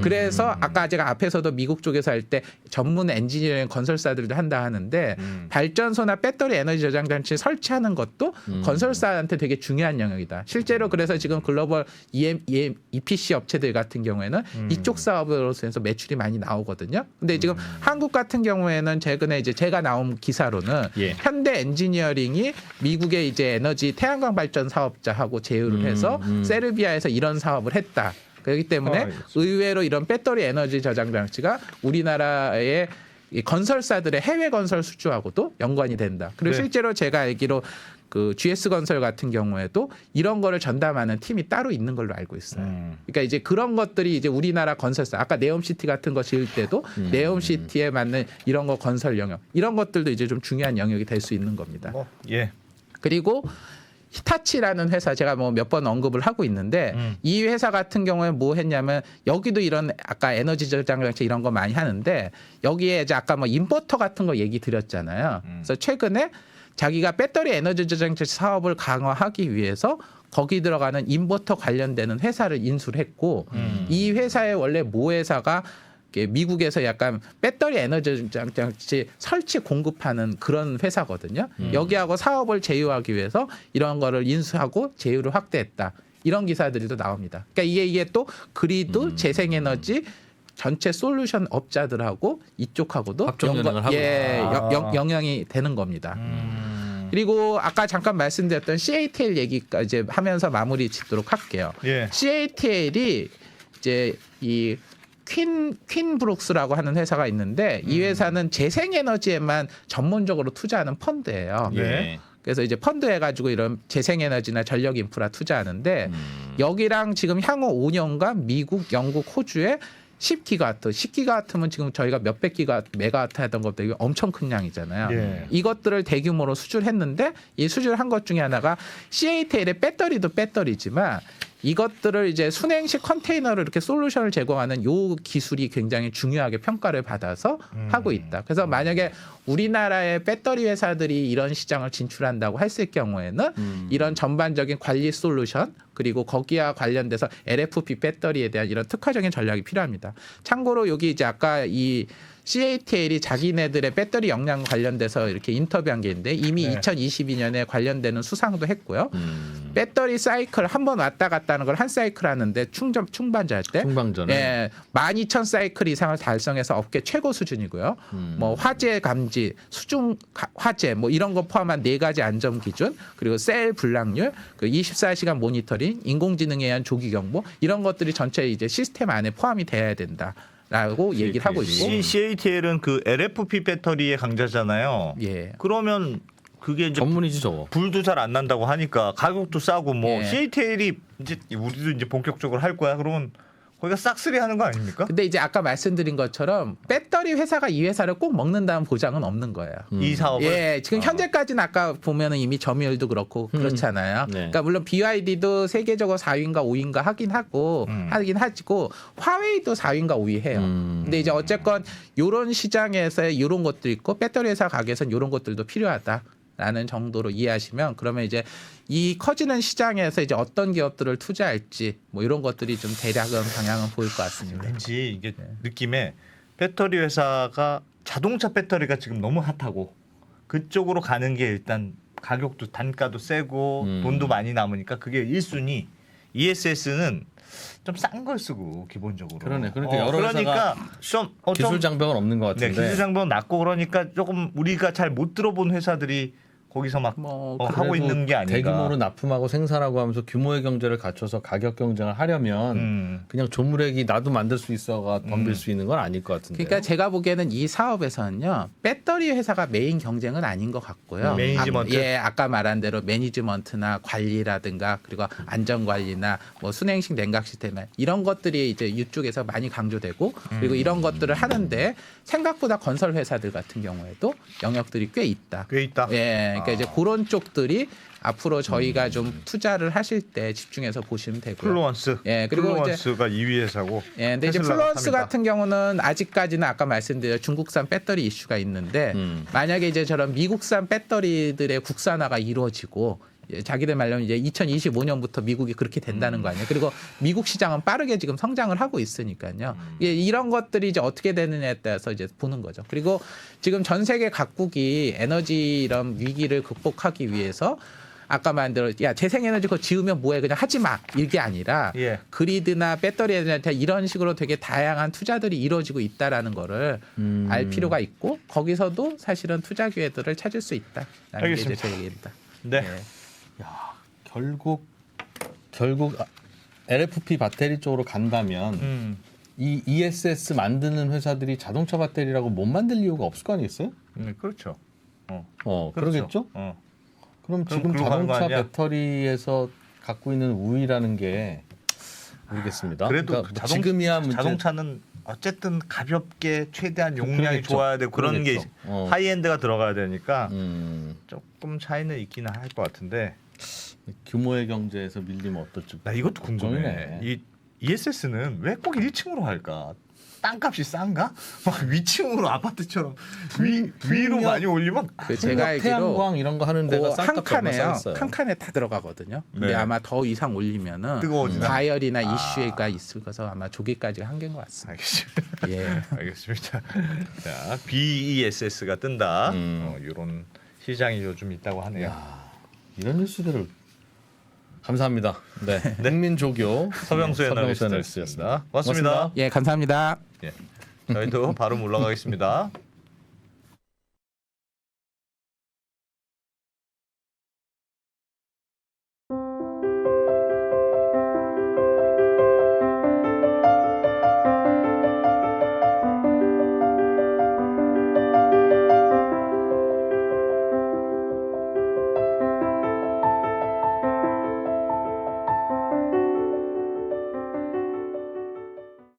그래서 아까 제가 앞에서도 미국 쪽에서 할 때 전문 엔지니어링 건설사들도 한다 하는데 발전소나 배터리 에너지 저장 장치 설치하는 것도 건설사한테 되게 중요한 영역이다. 실제로 그래서 지금 글로벌 EPC 업체들 같은 경우에는 이쪽 사업으로서 매출이 많이 나오거든요. 근데 지금 한국 같은 경우에는 최근에 이제 제가 나온 기사로는 예. 현대 엔지니어링이 미국의 이제 에너지 태양광 발전 사업자하고 제휴를 해서 세르비아에서 이런 사업을 했다. 그렇기 때문에 의외로 이런 배터리 에너지 저장 장치가 우리나라의 이 건설사들의 해외 건설 수주하고도 연관이 된다. 그리고 네. 실제로 제가 알기로 그 GS건설 같은 경우에도 이런 거를 전담하는 팀이 따로 있는 걸로 알고 있어요. 그러니까 이제 그런 것들이 이제 우리나라 건설사 아까 네옴시티 같은 거 지을 때도 네옴시티에 맞는 이런 거 건설 영역 이런 것들도 이제 좀 중요한 영역이 될 수 있는 겁니다. 예. 그리고 히타치라는 회사 제가 뭐 몇 번 언급을 하고 있는데 이 회사 같은 경우에 뭐 했냐면 여기도 이런 아까 에너지 저장 장치 이런 거 많이 하는데 여기에 이제 아까 뭐 인버터 같은 거 얘기 드렸잖아요. 그래서 최근에 자기가 배터리 에너지 저장체 사업을 강화하기 위해서 거기 들어가는 인버터 관련되는 회사를 인수를 했고 이 회사의 원래 모 회사가 미국에서 약간 배터리 에너지 장치 설치 공급하는 그런 회사거든요. 여기하고 사업을 제휴하기 위해서 이런 거를 인수하고 제휴를 확대했다. 이런 기사들도 나옵니다. 그러니까 이게 또 그리드 재생에너지 전체 솔루션 업자들하고 이쪽하고도 합종 연행을 하고 영향이 되는 겁니다. 그리고 아까 잠깐 말씀드렸던 CATL 얘기까지 하면서 마무리 짓도록 할게요. 예. CATL이 이제 이 퀸브룩스라고 하는 회사가 있는데 이 회사는 재생에너지에만 전문적으로 투자하는 펀드예요. 네. 그래서 이제 펀드 해가지고 이런 재생에너지나 전력 인프라 투자하는데 여기랑 지금 향후 5년간 미국, 영국, 호주에 10기가와트면 지금 저희가 몇백 메가와트 하던 것들 엄청 큰 양이잖아요. 예. 이것들을 대규모로 수주했는데 이 수주한 것 중에 하나가 CATL의 배터리도 배터리지만 이것들을 이제 순행식 컨테이너를 이렇게 솔루션을 제공하는 요 기술이 굉장히 중요하게 평가를 받아서 하고 있다. 그래서 만약에 우리나라의 배터리 회사들이 이런 시장을 진출한다고 했을 경우에는 이런 전반적인 관리 솔루션 그리고 거기와 관련돼서 LFP 배터리에 대한 이런 특화적인 전략이 필요합니다. 참고로 여기 이제 아까 이 CATL이 자기네들의 배터리 역량 관련돼서 이렇게 인터뷰한 게 있는데 이미 2022년에 관련되는 수상도 했고요. 배터리 사이클 한 번 왔다 갔다 하는 걸 한 사이클 하는데 충반자할 때 충방전에 12,000 사이클 이상을 달성해서 업계 최고 수준이고요. 뭐 화재 감지, 수중 화재 뭐 이런 거 포함한 4가지 안전 기준, 그리고 셀 불락률, 그 24시간 모니터링, 인공지능에 의한 조기 경보 이런 것들이 전체 이제 시스템 안에 포함이 돼야 된다. 라고 얘기를 하고 있고 CATL은 그 LFP 배터리의 강자잖아요. 예. 그러면 그게 이제 전문이지 저거. 불도 잘 안 난다고 하니까 가격도 싸고 뭐 예. CATL이 이제 우리도 이제 본격적으로 할 거야. 그러면 거기가 싹쓸이 하는 거 아닙니까? 근데 이제 아까 말씀드린 것처럼 배터리 회사가 이 회사를 꼭 먹는다는 보장은 없는 거예요. 이 사업을 예, 지금 현재까지는 아까 보면은 이미 점유율도 그렇고 그렇잖아요. 네. 그러니까 물론 BYD도 세계적으로 4위인가 5위인가 하긴 하고 하긴 하고 화웨이도 4위인가 5위 해요. 근데 이제 어쨌건 요런 시장에서 요런 것도 있고 배터리 회사 가게에서는 요런 것들도 필요하다. 라는 정도로 이해하시면 그러면 이제 이 커지는 시장에서 이제 어떤 기업들을 투자할지 뭐 이런 것들이 좀 대략은 방향은 보일 것 같습니다. 왠지 이게 느낌에 배터리 회사가 자동차 배터리가 지금 너무 핫하고 그쪽으로 가는 게 일단 가격도 단가도 세고 돈도 많이 남으니까 그게 1순위. ESS는 좀 싼 걸 쓰고 기본적으로. 그러네. 그러니까 여러 그러니까 좀 기술 장벽은 없는 것 네, 같은데. 기술 장벽은 낮고 그러니까 조금 우리가 잘 못 들어본 회사들이 거기서 막 뭐 하고 그래도 있는 게 아닌가. 대규모로 납품하고 생산하고 하면서 규모의 경제를 갖춰서 가격 경쟁을 하려면 그냥 조무래기 나도 만들 수 있어가 덤빌 수 있는 건 아닐 것 같은데. 그러니까 제가 보기에는 이 사업에서는요 배터리 회사가 메인 경쟁은 아닌 것 같고요. 매니지먼트? 아까 말한 대로 매니지먼트나 관리라든가 그리고 안전 관리나 뭐 순행식 냉각 시스템 이런 것들이 이제 이쪽에서 많이 강조되고 그리고 이런 것들을 하는데 생각보다 건설 회사들 같은 경우에도 영역들이 꽤 있다. 꽤 있다. 예, 그러니까 이제 그런 쪽들이 앞으로 저희가 좀 투자를 하실 때 집중해서 보시면 되고요. 플루언스. 예, 그리고 플루언스가 2위 회사고. 예, 근데 이제 테슬라가 플루언스 3위다. 같은 경우는 아직까지는 아까 말씀드린 중국산 배터리 이슈가 있는데 만약에 이제 저런 미국산 배터리들의 국산화가 이루어지고 자기들 말로는 이제 2025년부터 미국이 그렇게 된다는 거 아니에요. 그리고 미국 시장은 빠르게 지금 성장을 하고 있으니까요. 이런 것들이 이제 어떻게 되느냐에 따라서 이제 보는 거죠. 그리고 지금 전 세계 각국이 에너지 이런 위기를 극복하기 위해서 아까 말한 대로 야 재생에너지 그거 지으면 뭐해 그냥 하지 마 이게 아니라 예. 그리드나 배터리에 대한 이런 식으로 되게 다양한 투자들이 이루어지고 있다라는 거를 알 필요가 있고 거기서도 사실은 투자 기회들을 찾을 수 있다라는 게 이제 알겠습니다. 제 얘기입니다. 네. 결국 LFP 배터리 쪽으로 간다면 이 ESS 만드는 회사들이 자동차 배터리라고 못 만들 이유가 없을 거 아니겠어요? 그렇죠. 그러겠죠. 그럼 그럼 지금 그걸로 가는 거 자동차 아니야? 배터리에서 갖고 있는 우위라는 게 모르겠습니다. 그래도 그러니까 그 지금이야 문제. 자동차는 어쨌든 가볍게 최대한 용량이 그러겠죠. 좋아야 되고 그런 그러겠죠. 게 어. 하이엔드가 들어가야 되니까 음, 조금 차이는 있기는 할 것 같은데 규모의 경제에서 밀리면 어떨지. 나 이것도 궁금해. 걱정이네. 이 ESS는 왜 꼭 1층으로 할까? 땅값이 싼가? 막 위층으로 아파트처럼 위로 많이 올리면 그 제가 알기로 태양광 이런 거 하는 데가 한 쌀값이 얼마 칸에요. 싸겠어요. 한 칸에 다 들어가거든요. 근데 네. 아마 더 이상 올리면은 뜨거워지나? 가열이나 이슈가 있을 거서 아마 조기까지 한계인 것 같습니다. 알겠습니다. 예. 알겠습니다. 자, BESS가 뜬다. 음. 이런 시장이 요즘 있다고 하네요. 야, 이런 뉴스들을 감사합니다. 네, 국민조교 서병수 서병수 애널리스트였습니다. 애널리스트였습니다. 고맙습니다. 예, 감사합니다. 예. 저희도 바로 올라가겠습니다.